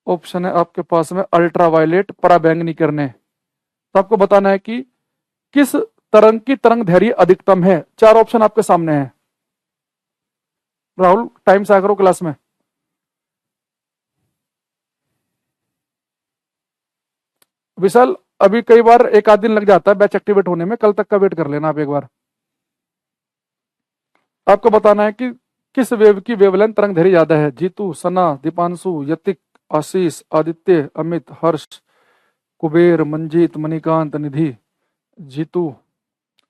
ऑप्शन है आपके पास में अल्ट्रावायलेट पराबैंगनी किरणें। तो आपको बताना है कि किस तरंग की तरंग दैर्घ्य अधिकतम है। चार ऑप्शन आपके सामने हैं। राहुल टाइम से आकर करो क्लास में। विशाल अभी कई बार एक आध दिन लग जाता है बैच एक्टिवेट होने में, कल तक का वेट कर लेना आप एक बार। आपको बताना है कि किस वेव की वेवलेंथ तरंग दैर्घ्य ज्यादा है। जीतू, सना, दीपांशु, यतिक, आशीष, आदित्य, अमित, हर्ष, कुबेर, मंजीत, मणिकांत, निधि, जीतू,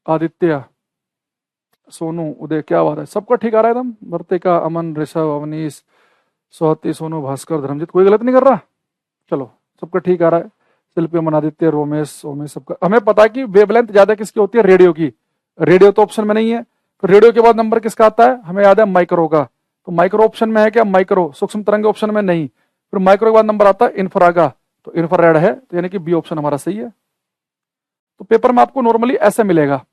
आदित्य, सोनू, उदय। क्या बात है, सबका ठीक आ रहा है एकदम। वर्तिका, अमन, ऋषभ, अवनीश, स्वाति, सोनू, भास्कर, धर्मजीत, कोई गलत नहीं कर रहा। चलो सबका ठीक आ रहा है। शिल्पी, अमन, आदित्य, रोमेश, ओमेश, सबका। हमें पता है कि वेवलेंथ ज्यादा किसकी होती है, रेडियो की। रेडियो तो ऑप्शन में नहीं है, तो रेडियो के बाद नंबर किसका आता है, हमें याद है माइक्रो का। तो माइक्रो ऑप्शन में है क्या, माइक्रो। सूक्ष्म तरंग ऑप्शन में नहीं, फिर माइक्रो के बाद नंबर आता है इंफ्रा का, तो इंफ्रारेड है, तो यानी कि बी ऑप्शन हमारा सही है। तो पेपर में आपको नॉर्मली ऐसे मिलेगा।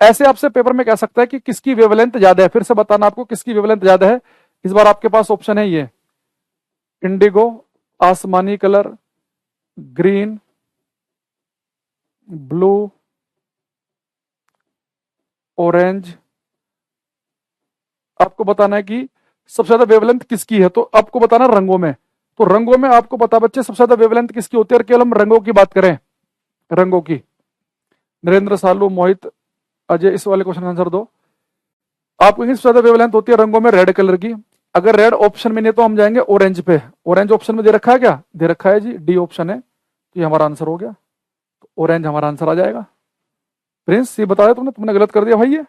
ऐसे आपसे पेपर में कह सकता है कि किसकी वेवलेंथ ज्यादा है। फिर से बताना आपको किसकी वेवलेंथ ज्यादा है। इस बार आपके पास ऑप्शन है ये इंडिगो, आसमानी कलर, ग्रीन, ब्लू, ऑरेंज। आपको बताना है कि सबसे ज्यादा वेवलेंथ किसकी है, तो आपको बताना रंगों में। तो रंगों में आपको पता बच्चे सबसे ज्यादा वेवलेंथ किसकी होती है, और केवल हम रंगों की बात करें, रंगों की। नरेंद्र, सालू, मोहित, अजय, इस वाले क्वेश्चन का आंसर दो। आपको सबसे ज्यादा वेवलेंथ होती है रंगों में रेड कलर की। अगर रेड ऑप्शन में नहीं तो हम जाएंगे ऑरेंज पे। ऑरेंज ऑप्शन में दे रखा है क्या, दे रखा है जी, डी ऑप्शन है, तो ये हमारा आंसर हो गया। तो ऑरेंज हमारा आंसर आ जाएगा। प्रिंस ये बताया तुमने, तुमने गलत कर दिया भाई ये।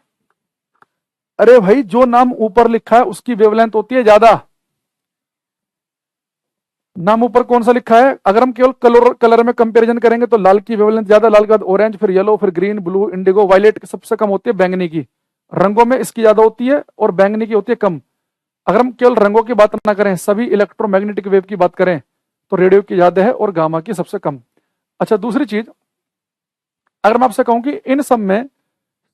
अरे भाई जो नाम ऊपर लिखा है उसकी वेवलेंथ होती है ज्यादा। नाम ऊपर कौन सा लिखा है, अगर हम केवल कलर में कंपैरिजन करेंगे तो लाल की वेवलेंथ ज्यादा, लाल के बाद ऑरेंज, फिर येलो, फिर ग्रीन, ब्लू, इंडिगो, वायलेट सबसे कम होती है बैंगनी की। रंगों में इसकी ज्यादा होती है और बैंगनी की होती है कम। अगर हम केवल रंगों की बात ना करें, सभी इलेक्ट्रोमैग्नेटिक वेव की बात करें, तो रेडियो की ज्यादा है और गामा की सबसे कम। अच्छा दूसरी चीज, अगर मैं आपसे कहूं कि इन सब में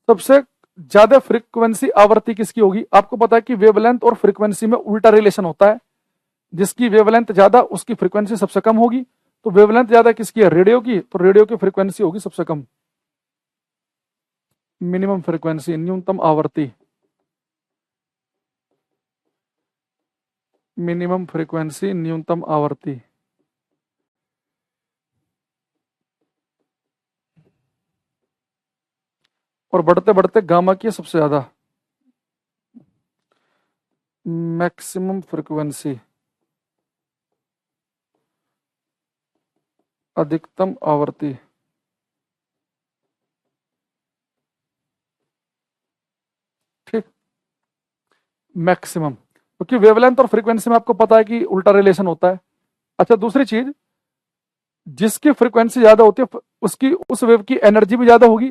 सबसे ज्यादा फ्रीक्वेंसी आवृत्ति किसकी होगी। आपको पता है कि वेवलेंथ और फ्रीक्वेंसी में उल्टा रिलेशन होता है। जिसकी वेवलेंथ ज्यादा उसकी फ्रीक्वेंसी सबसे कम होगी। तो वेवलेंथ ज्यादा किसकी है, रेडियो की, तो रेडियो की फ्रीक्वेंसी होगी सबसे कम। मिनिमम फ्रीक्वेंसी, न्यूनतम आवृत्ति, मिनिमम फ्रीक्वेंसी, न्यूनतम आवृत्ति। और बढ़ते बढ़ते गामा की सबसे ज्यादा, मैक्सिमम फ्रीक्वेंसी, अधिकतम आवृत्ति। ठीक, मैक्सिमम, क्योंकि वेवलेंथ और फ्रीक्वेंसी में आपको पता है कि उल्टा रिलेशन होता है। अच्छा दूसरी चीज, जिसकी फ्रीक्वेंसी ज्यादा होती है उसकी उस वेव की एनर्जी भी ज्यादा होगी।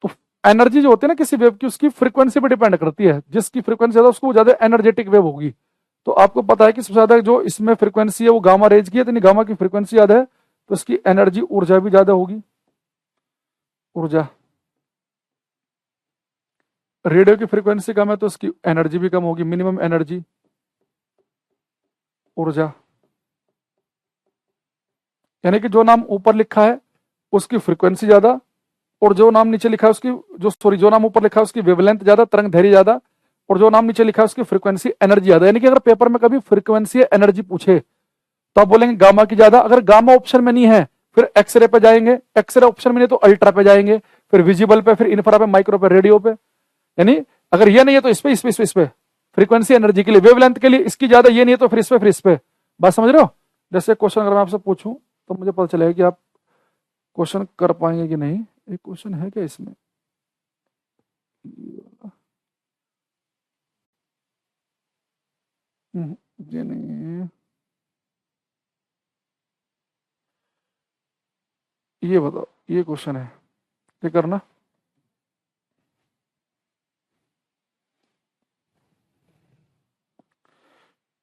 तो एनर्जी जो होती है ना किसी वेव की, उसकी फ्रीक्वेंसी पे डिपेंड करती है। जिसकी फ्रीक्वेंसी ज्यादा उसको ज्यादा एनर्जेटिक वेव होगी। तो आपको पता है कि सबसे ज्यादा जो इसमें फ्रीक्वेंसी है वो गामा रेज की है, तो गामा की फ्रीक्वेंसी ज्यादा है तो उसकी एनर्जी, ऊर्जा भी ज्यादा होगी। ऊर्जा, रेडियो की फ्रीक्वेंसी कम है तो उसकी एनर्जी भी कम होगी, मिनिमम एनर्जी, ऊर्जा। यानी कि जो नाम ऊपर लिखा है उसकी फ्रीक्वेंसी ज्यादा, और जो नाम नीचे लिखा है उसकी, जो नाम ऊपर लिखा है उसकी वेवलेंथ ज्यादा, तरंग दैर्घ्य ज्यादा, और जो नाम नीचे लिखा है उसकी फ्रीक्वेंसी एनर्जी ज्यादा। यानी कि अगर पेपर में कभी फ्रीक्वेंसी एनर्जी पूछे तो आप बोलेंगे गामा की ज्यादा। अगर गामा ऑप्शन में नहीं है फिर एक्सरे पे जाएंगे, एक्सरे ऑप्शन में नहीं तो अल्ट्रा पे जाएंगे, फिर विजिबल पे, फिर इंफ्रा पे, माइक्रो पे, रेडियो पे। यानी अगर ये नहीं है तो इस पे फ्रीक्वेंसी एनर्जी के लिए, वेवलेंथ के लिए इसकी ज्यादा, ये नहीं है तो फिर इस पे। बात समझ रहे हो? जैसे क्वेश्चन अगर मैं आपसे पूछूं तो मुझे पता चलेगा कि आप क्वेश्चन कर पाएंगे कि नहीं। एक क्वेश्चन है क्या इसमें? ये नहीं है, ये बताओ, ये क्वेश्चन है, ये करना।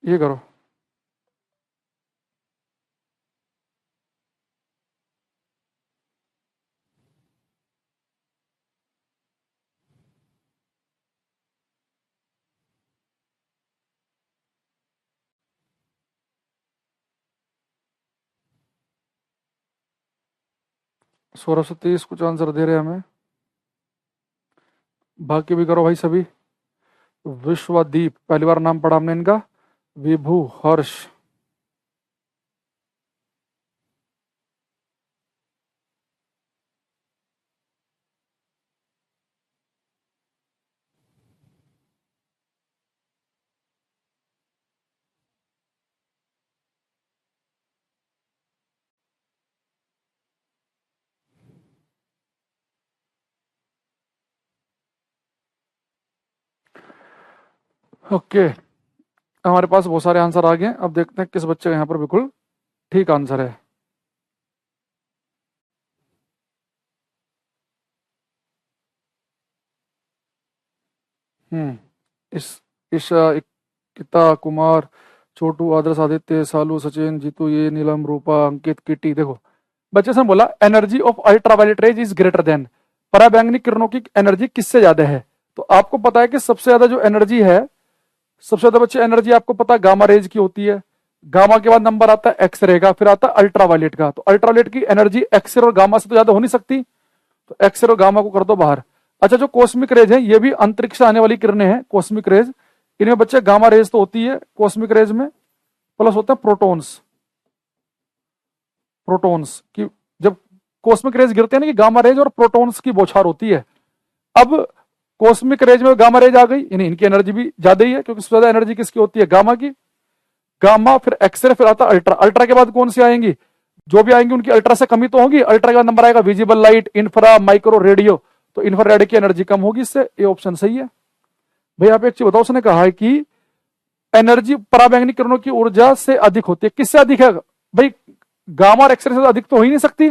ये करो। सोलह सौ तीस कुछ आंसर दे रहे हैं हमें, बाकी भी करो भाई सभी। विश्वदीप, पहली बार नाम पढ़ा हमने इनका। विभू, हर्ष। ओके, हमारे पास बहुत सारे आंसर आ गए। अब देखते हैं किस बच्चे का यहाँ पर बिल्कुल ठीक आंसर है। हम्म इस ईशा, इकिता, कुमार, छोटू, आदर्श, आदित्य, सालू, सचिन, जीतू, ये नीलम, रूपा, अंकित, किटी। देखो बच्चे से बोला energy of ultraviolet rays is greater than, पराबैंगनी किरणों की एनर्जी किससे ज्यादा है? तो आपको पता है कि सबसे ज्यादा जो एनर्जी है, सबसे ज्यादा बच्चे एनर्जी आपको पता है गामा रेज की होती है। गामा के बाद नंबर आता है एक्सरे का, फिर आता है अल्ट्रावायलेट का। तो अल्ट्रावायलेट की एनर्जी एक्सरे और गामा से तो ज्यादा हो नहीं सकती, तो एक्सरे और गामा को कर दो बाहर। अच्छा, जो कॉस्मिक रेज है ये भी अंतरिक्ष से आने वाली किरणें हैं, कॉस्मिक रेज। इनमें बच्चे गामा रेज तो होती है कॉस्मिक रेज में, प्लस होता है प्रोटॉन्स। प्रोटॉन्स की जब कॉस्मिक रेज गिरते हैं ना, कि गामा रेज और प्रोटॉन्स की बौछार होती है। अब कॉस्मिक रेज में गामा रेज आ गई, यानी इनकी एनर्जी भी ज्यादा ही है, क्योंकि सबसे ज्यादा एनर्जी किसकी होती है? गामा की। गामा, फिर एक्सरे, फिर आता अल्ट्रा। अल्ट्रा के बाद कौन सी आएंगी? जो भी आएंगी उनकी अल्ट्रा से कमी तो होगी। अल्ट्रा के बाद नंबर आएगा visible light, infra, micro, radio. तो इंफ्रारेड की एनर्जी कम होगी इससे, ये ऑप्शन सही है। भाई आप एक चीज बताओ, उसने कहा है कि एनर्जी पराबैंगनी किरणों की ऊर्जा से अधिक होती है। किससे अधिक है भाई? गामा और एक्सरे से अधिक तो हो ही नहीं सकती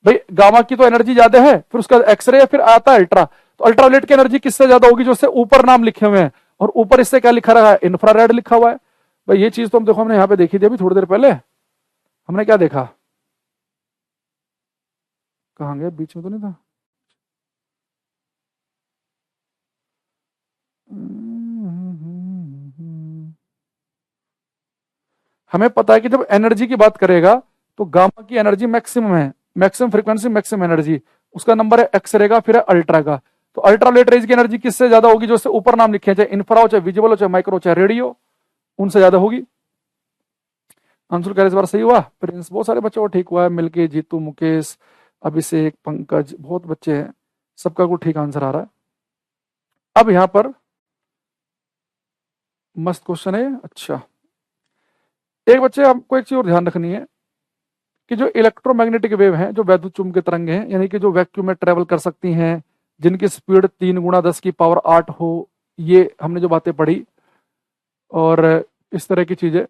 भाई। गामा की तो एनर्जी ज्यादा है, फिर उसका एक्सरे, फिर आता है अल्ट्रा। तो अल्ट्रावायलेट की एनर्जी किससे ज्यादा होगी? जो उससे ऊपर नाम लिखे हुए हैं, और ऊपर इससे क्या लिखा रहा है? इंफ्रारेड लिखा हुआ है। भाई ये चीज तो हम देखो, हमने यहाँ पे देखी थी अभी थोड़ी देर पहले। हमने क्या देखा? कहाँ गया? बीच में तो नहीं था। हमें पता है कि जब एनर्जी की बात करेगा तो गामा की एनर्जी मैक्सिमम है, मैक्सिमम फ्रीक्वेंसी, मैक्सिमम एनर्जी। उसका नंबर है एक्सरे का, फिर है अल्ट्रा का। तो अल्ट्रावायलेट रेज की एनर्जी किससे ज्यादा होगी? जो उससे ऊपर नाम लिखे हैं, चाहे इंफ्रा हो, चाहे विजिबल हो, चाहे माइक्रो, चाहे रेडियो, उनसे ज्यादा होगी। आंसर क्या इस बार सही हुआ? प्रिंस, बहुत सारे बच्चों को ठीक हुआ है, मिलके, जीतू, मुकेश, अभिषेक, पंकज, बहुत बच्चे हैं, सबका को ठीक आंसर आ रहा है। अब यहां पर मस्त क्वेश्चन है। अच्छा, एक बच्चे आपको एक चीज और ध्यान रखनी है कि जो इलेक्ट्रोमैग्नेटिक वेव हैं, जो वैद्युत चुंबकीय तरंगे हैं, यानी कि जो वैक्यूम में ट्रेवल कर सकती हैं, जिनकी स्पीड 3 × 10⁻⁸ हो, ये हमने जो बातें पढ़ी, और इस तरह की चीजें,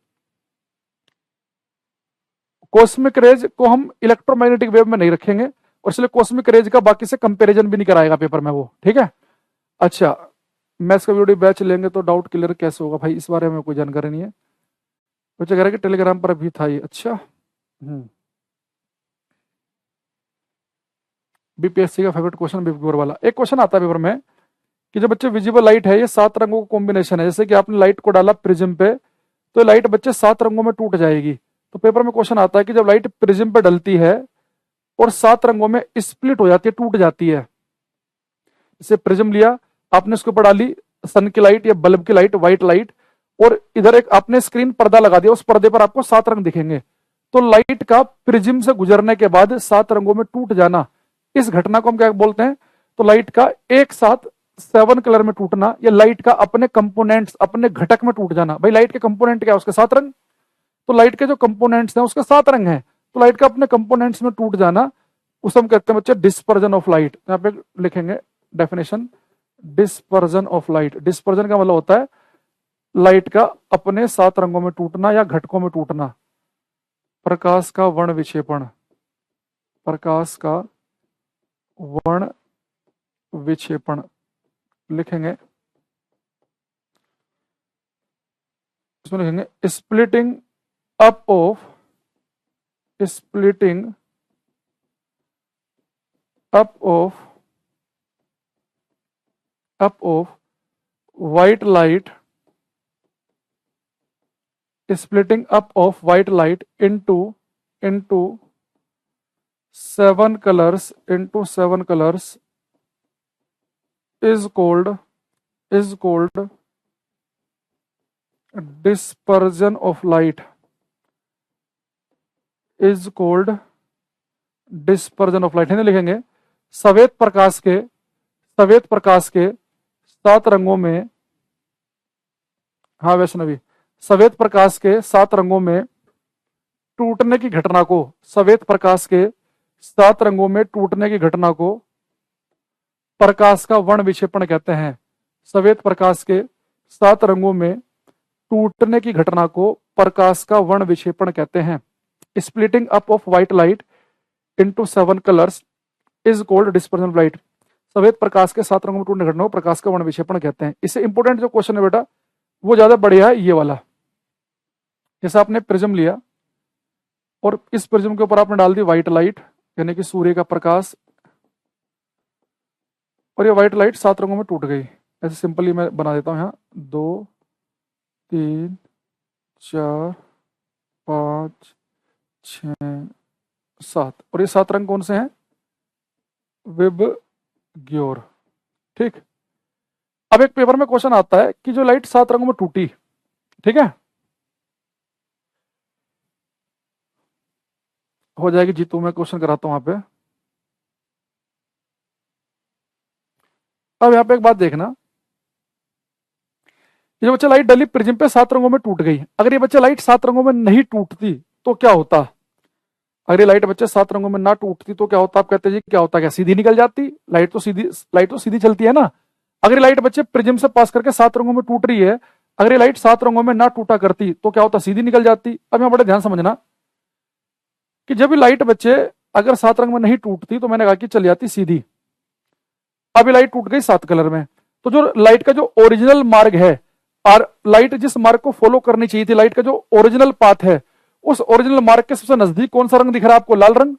कॉस्मिक रेज को हम इलेक्ट्रोमैग्नेटिक वेव में नहीं रखेंगे, और इसलिए कॉस्मिक रेज का बाकी से कंपैरिजन भी नहीं कराएगा पेपर में वो, ठीक है? अच्छा, मैथ्स का वीडियो बैच लेंगे तो डाउट क्लियर कैसे होगा भाई? इस बारे में कोई जानकारी नहीं है। बच्चे कह रहे हैं कि टेलीग्राम पर भी था ये। अच्छा, बीपीएससी का फेवरेट क्वेश्चन पेपर वाला। एक क्वेश्चन आता है पेपर में कि जो बच्चे विजिबल लाइट है, ये 7 रंगों का कॉम्बिनेशन है। जैसे कि आपने लाइट को डाला प्रिज्म पे, तो लाइट बच्चे 7 रंगों में टूट जाएगी। तो पेपर में क्वेश्चन आता है कि जब लाइट प्रिज्म पे डलती है और 7 रंगों में स्प्लिट हो जाती है, टूट जाती है। जैसे प्रिज्म लिया आपने, उसके ऊपर डाली सन की लाइट या बल्ब की लाइट, व्हाइट लाइट, और इधर एक आपने स्क्रीन पर्दा लगा दिया, उस पर्दे पर आपको 7 रंग दिखेंगे। तो लाइट का प्रिज्म से गुजरने के बाद 7 रंगों में टूट जाना, इस घटना को हम क्या बोलते हैं? तो लाइट का एक साथ 7 कलर में टूटना, या लाइट का अपने कंपोनेंट्स, अपने घटक में टूट जाना। भाई लाइट के कंपोनेंट क्या है? उसके 7 रंग। तो लाइट के जो कंपोनेंट्स हैं उसके 7 रंग हैं, तो लाइट का अपने कंपोनेंट्स में टूट जाना, उसे हम कहते हैं बच्चे डिस्पर्जन ऑफ लाइट। यहाँ पे लिखेंगे definition, dispersion of light. Dispersion का मतलब होता है लाइट का अपने 7 रंगों में टूटना या घटकों में टूटना। प्रकाश का वर्ण विक्षेपण, प्रकाश का वर्ण विक्षेपण लिखेंगे, इसमें लिखेंगे splitting up of, splitting up of, up of white light, splitting up of white light into 7 colors, into 7 colors is called dispersion of light, is called dispersion of light। Hindi लिखेंगे सफेद प्रकाश के, सफेद प्रकाश के 7 रंगों में, हाँ वैष्णवी, सफेद प्रकाश के 7 रंगों में टूटने की घटना को, सफेद प्रकाश के 7 रंगों में टूटने की घटना को प्रकाश का वर्ण विक्षेपण कहते हैं। सफेद प्रकाश के 7 रंगों में टूटने की घटना को प्रकाश का वर्ण विक्षेपण कहते हैं। Splitting up of white light into 7 colours is called dispersion of light. सफेद प्रकाश के 7 रंगों में टूटने की घटना को प्रकाश का वर्ण विक्षेपण कहते हैं। इससे इंपोर्टेंट जो क्वेश्चन है बेटा वो ज्यादा बढ़िया है, ये वाला। जैसे आपने प्रिज्म लिया और इस प्रिज्म के ऊपर आपने डाल दी व्हाइट लाइट, यानी कि सूर्य का प्रकाश, और ये व्हाइट लाइट 7 रंगों में टूट गई। ऐसे सिंपली मैं बना देता हूं यहाँ 2 3 4 5 6 7, और ये 7 रंग कौन से हैं? विबग्योर। ठीक। अब एक पेपर में क्वेश्चन आता है कि जो लाइट 7 रंगों में टूटी, ठीक है, हो जाएगी जीतू, मैं क्वेश्चन कराता हूं वहां पे। अब यहाँ पे एक बात देखना, ये बच्चा लाइट डली प्रिज्म पे 7 रंगों में टूट गई। अगर ये बच्चा लाइट 7 रंगों में नहीं टूटती तो क्या होता? अगर ये लाइट बच्चे 7 रंगों में ना टूटती तो क्या होता? आप कहते जी क्या होता? क्या सीधी निकल जाती? लाइट तो सीधी चलती है ना। अगर ये लाइट बच्चे प्रिज्म से पास करके 7 रंगों में टूट रही है, अगर ये लाइट 7 रंगों में ना टूटा करती तो क्या होता? सीधी निकल जाती। अब यहाँ बड़े ध्यान समझना कि जब ये लाइट बच्चे अगर 7 रंग में नहीं टूटती तो मैंने कहा कि चल जाती सीधी। अब ये लाइट टूट गई 7 कलर में, तो जो लाइट का जो ओरिजिनल मार्ग है, और लाइट जिस मार्ग को फॉलो करनी चाहिए थी, लाइट का जो ओरिजिनल पाथ है, उस ओरिजिनल मार्ग के सबसे नजदीक कौन सा रंग दिख रहा है आपको? लाल रंग।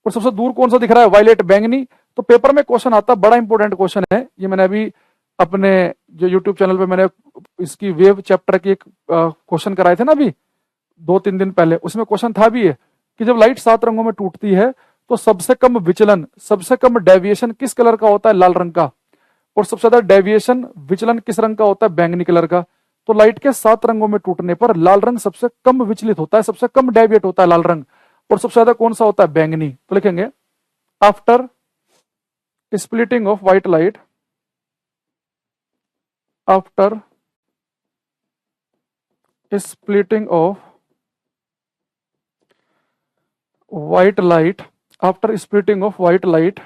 और सबसे दूर कौन सा दिख रहा है? वायलेट, बैंगनी। तो पेपर में क्वेश्चन आता है, बड़ा इंपॉर्टेंट क्वेश्चन है ये। मैंने अभी अपने जो यूट्यूब चैनल पे मैंने इसकी वेव चैप्टर की एक क्वेश्चन कराए थे ना अभी 2-3 दिन पहले, उसमें क्वेश्चन था भी है कि जब लाइट 7 रंगों में टूटती है तो सबसे कम विचलन, सबसे कम डेविएशन किस कलर का होता है? लाल रंग का। और सबसे ज्यादा डेविएशन, विचलन किस रंग का होता है? बैंगनी कलर का। तो लाइट के 7 रंगों में टूटने पर लाल रंग सबसे कम विचलित होता है, सबसे कम डेविएट होता है लाल रंग, और सबसे ज्यादा कौन सा होता है? बैंगनी। तो लिखेंगे after splitting of white light, after splitting of white light, after splitting of white light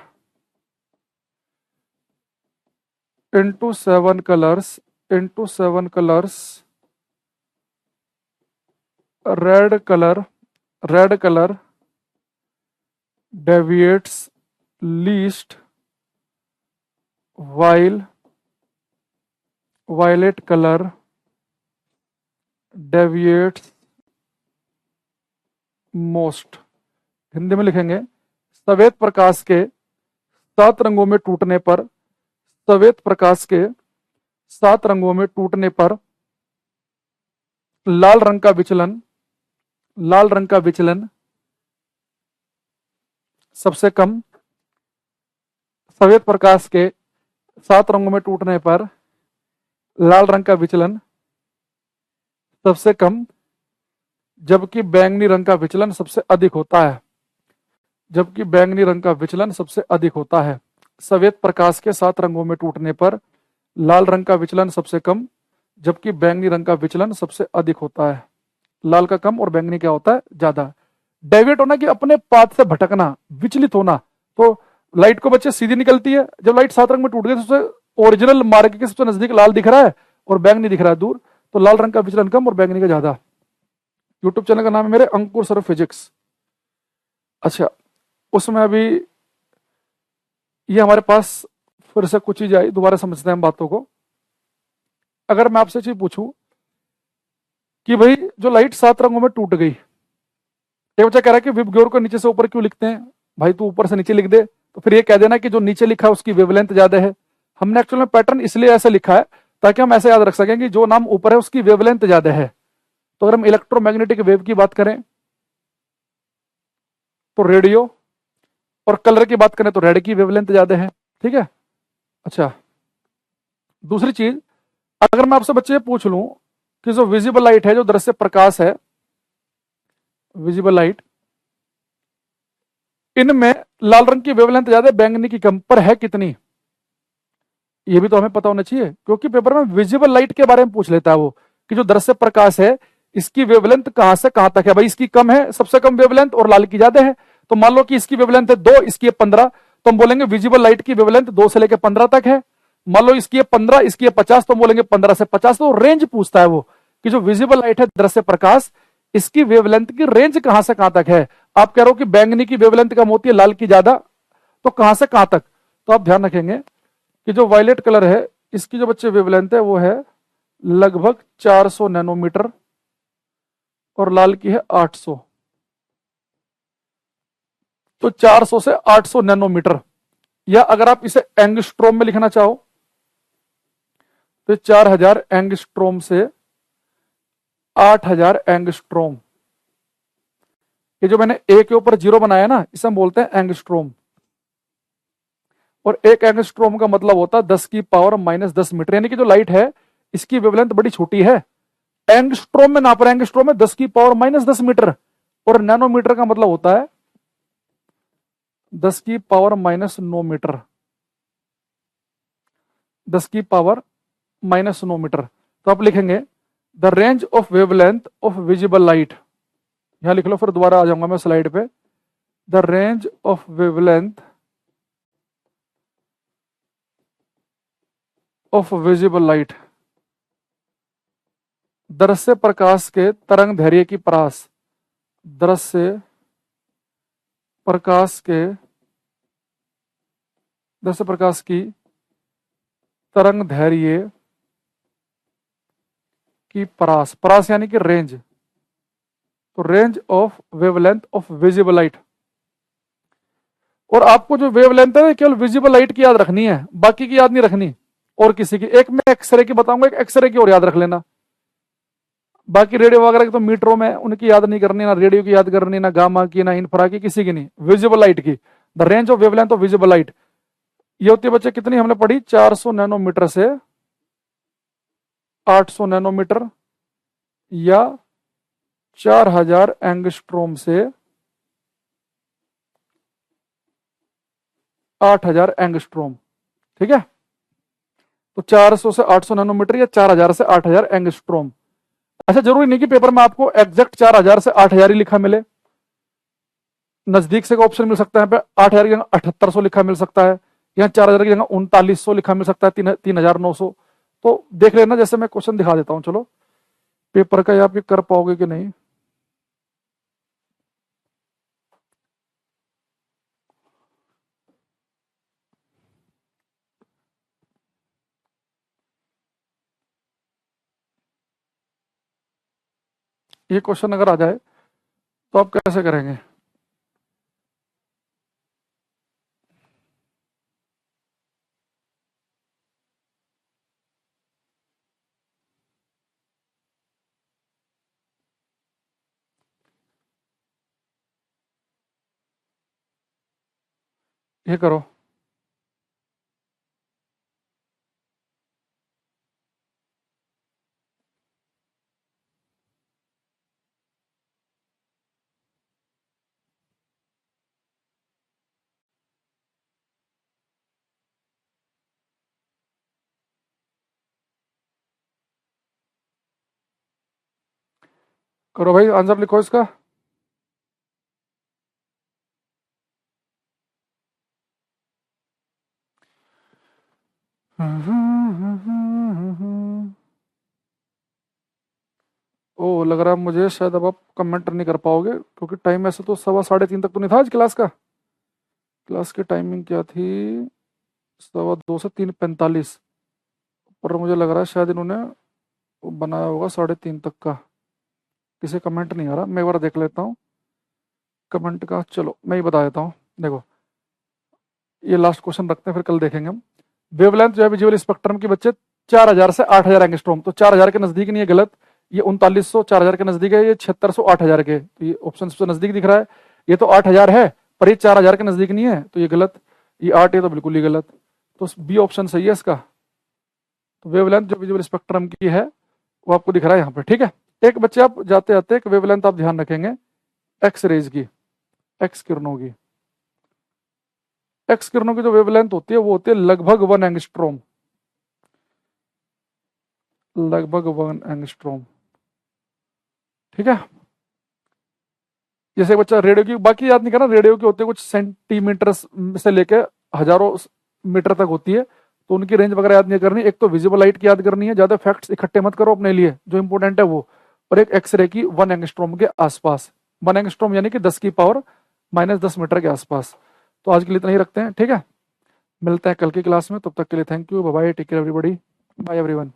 into 7 colors, red color deviates least, while violet color deviates most। Hindi में लिखेंगे सफेद प्रकाश के 7 रंगों में टूटने पर, सफेद प्रकाश के 7 रंगों में टूटने पर लाल रंग का विचलन, लाल रंग का विचलन सबसे कम, सफेद प्रकाश के 7 रंगों में टूटने पर लाल रंग का विचलन सबसे कम जबकि बैंगनी रंग का विचलन सबसे अधिक होता है। जबकि बैंगनी रंग का विचलन सबसे अधिक होता है। सफेद प्रकाश के 7 रंगों में टूटने पर लाल रंग का विचलन सबसे कम, जबकि बैंगनी रंग का विचलन सबसे अधिक होता है। लाल का कम और बैंगनी क्या होता है, ज्यादा। डेविएट होना कि अपने पाथ से भटकना, विचलित होना। तो लाइट को बच्चे सीधी निकलती है, जब लाइट 7 रंग में टूट गई तो सबसे ओरिजिनल मार्ग के सबसे नजदीक लाल दिख रहा है और बैंगनी दिख रहा है दूर, तो लाल रंग का विचलन कम और बैंगनी का ज्यादा। यूट्यूब चैनल का नाम है मेरे अंकुर सर फिजिक्स। अच्छा, उसमें अभी ये हमारे पास फिर से कुछ चीज आई, दोबारा समझते हैं हम बातों को। अगर मैं आपसे चीज पूछूं कि भाई जो लाइट 7 रंगों में टूट गई, एक बच्चा कह रहा है कि विबग्योर को नीचे से ऊपर क्यों लिखते हैं, भाई तू ऊपर से नीचे लिख दे, तो फिर ये कह देना कि जो नीचे लिखा है उसकी वेवलेंथ ज्यादा है। हमने एक्चुअल में पैटर्न इसलिए ऐसा लिखा है ताकि हम ऐसे याद रख सकें कि जो नाम ऊपर है उसकी वेवलेंथ ज्यादा है। तो अगर हम इलेक्ट्रोमैग्नेटिक वेव की बात करें तो रेडियो, और कलर की बात करें तो रेड की वेवलेंथ ज्यादा है। ठीक है। अच्छा, दूसरी चीज, अगर मैं आपसे बच्चे पूछ लूं कि जो विजिबल लाइट है, जो दृश्य प्रकाश है, विजिबल लाइट, इनमें लाल रंग की वेवलेंथ ज्यादा है, बैंगनी की कम, पर है कितनी, ये भी तो हमें पता होना चाहिए, क्योंकि पेपर में विजिबल लाइट के बारे में पूछ लेता है वो कि जो दृश्य प्रकाश है इसकी वेवलेंथ कहां से कहां तक है। भाई इसकी कम है, सबसे कम वेवलेंथ, और लाल की ज्यादा है। तो मान लो कि इसकी वेवलेंथ है 2, इसकी है 15, तो हम बोलेंगे विजिबल लाइट की वेवलेंथ 2 से लेकर 15 तक है। मान लो इसकी है 15, इसकी है 50, तो हम बोलेंगे 15 से 50। तो रेंज पूछता है वो कि जो विजिबल लाइट है, दृश्य प्रकाश, इसकी वेवलेंथ की रेंज कहां से कहां तक है। आप कह रहे हो कि बैंगनी की वेवलेंथ कम होती है, लाल की ज्यादा, तो कहां से कहां तक। तो आप ध्यान रखेंगे कि जो वायलेट कलर है इसकी जो बच्चे वेवलेंथ है वो है लगभग 400 नैनोमीटर, और लाल की है 800। तो 400 से 800 नैनोमीटर, या अगर आप इसे एंगस्ट्रोम में लिखना चाहो तो 4000 एंगस्ट्रोम से 8000 एंगस्ट्रोम। ये जो मैंने ए के ऊपर जीरो बनाया ना, इसे हम बोलते हैं एंगस्ट्रोम। और एक एंगस्ट्रोम का मतलब होता है 10 की पावर -10 मीटर, यानी कि जो लाइट है इसकी वेवलेंथ बड़ी छोटी है। एंगस्ट्रोम में नाप रहे हैं, एंगस्ट्रोम में 10 की पावर -10 मीटर, और नैनोमीटर का मतलब होता है 10 की पावर -9 मीटर। 10 की पावर -9 मीटर। तो आप लिखेंगे the range of wavelength of visible light, यहां लिख लो, फिर दोबारा आ जाऊंगा मैं स्लाइड पे। The range of wavelength of visible light, दृश्य प्रकाश के तरंग दैर्घ्य की परास, दृश्य प्रकाश के, दृश्य प्रकाश की तरंग दैर्घ्य की परास, परास यानी कि रेंज, तो range of wavelength of visible light. और आपको जो वेवलेंथ है केवल विजिबल लाइट की याद रखनी है, बाकी की याद नहीं रखनी। और किसी की, एक मैं एक्सरे की बताऊंगा, एक एक्सरे की और याद रख लेना। बाकी रेडियो वगैरह की तो मीटरों में उनकी याद नहीं करनी, ना रेडियो की याद करनी, ना गामा की, ना इंफ्रा की, किसी की नहीं, विजिबल लाइट की। The range of wavelength of visible light ये होती है बच्चे कितनी, हमने पढ़ी 400 नैनोमीटर से 800 नैनोमीटर, या 4000 एंगस्ट्रोम से 8000 एंगस्ट्रोम। ठीक है। तो 400 से 800 नैनोमीटर या 4000 से 8000 एंगस्ट्रोम। अच्छा, जरूरी नहीं कि पेपर में आपको एग्जैक्ट 4000 से 8000 ही लिखा मिले, नजदीक से का ऑप्शन मिल सकता है। पे 8000 की जगह 7800 लिखा मिल सकता है, या 4000 की जगह 3900 लिखा मिल सकता है, 3900। तो देख लेना, जैसे मैं क्वेश्चन दिखा देता हूं, चलो पेपर का, ये आप ये कर पाओगे कि नहीं। ये क्वेश्चन अगर आ जाए तो आप कैसे करेंगे। ये करो, करो भाई, आंसर लिखो इसका। ओ, लग रहा है मुझे शायद अब आप कमेंट नहीं कर पाओगे, क्योंकि टाइम ऐसे तो 3:15 तक तो नहीं था आज क्लास का। क्लास की टाइमिंग क्या थी? 2:45 से 3:45। पर मुझे लग रहा है शायद इन्होंने वो बनाया होगा 3:30 तक का। किसी कमेंट नहीं आ रहा, मैं एक बार देख लेता हूँ कमेंट का। चलो मैं ही बता देता हूँ। देखो, ये लास्ट क्वेश्चन रखते हैं, फिर कल देखेंगे हम। वेवलेंथ जो है विजुअल स्पेक्ट्रम की बच्चे 4,000 से 8,000 एंगस्ट्रॉम, तो 4,000 के नजदीक नहीं है, गलत। ये 3900 4,000 के नजदीक है, ये 7600 8,000 के, तो ये ऑप्शन सबसे नजदीक दिख रहा है। ये तो 8,000 है, पर ये 4,000 के नजदीक नहीं है, तो ये गलत। ये 8, ये तो बिल्कुल ही गलत। तो बी ऑप्शन सही है इसका। तो वेवलेंथ जो विजुअल स्पेक्ट्रम की है वो आपको दिख रहा है यहाँ पे, ठीक है। एक बच्चे आप जाते जाते एक वेवलेंथ आप ध्यान रखेंगे, एक्स रेज की, एक्स किरणों की। एक्स किरणों की जो वेवलेंथ होती है वो होती है लगभग 1 एंगस्ट्रॉम, लगभग 1 एंगस्ट्रॉम, ठीक है। जैसे बच्चा रेडियो की बाकी याद नहीं करना, रेडियो की होती है कुछ सेंटीमीटर से लेके हजारों मीटर तक होती है, तो उनकी रेंज वगैरह याद नहीं करनी। एक तो विजिबल लाइट की याद करनी है, ज्यादा फैक्ट्स इकट्ठे मत करो अपने लिए, जो इंपॉर्टेंट है वो। और एक एक्सरे की 1 एंगस्ट्रॉम के आसपास, 1 एंगस्ट्रॉम यानी कि 10⁻⁻10 मीटर के आसपास। तो आज के लिए इतना ही रखते हैं, ठीक है। मिलते हैं कल की क्लास में, तब तक के लिए thank you, bye bye, take care everybody, bye everyone.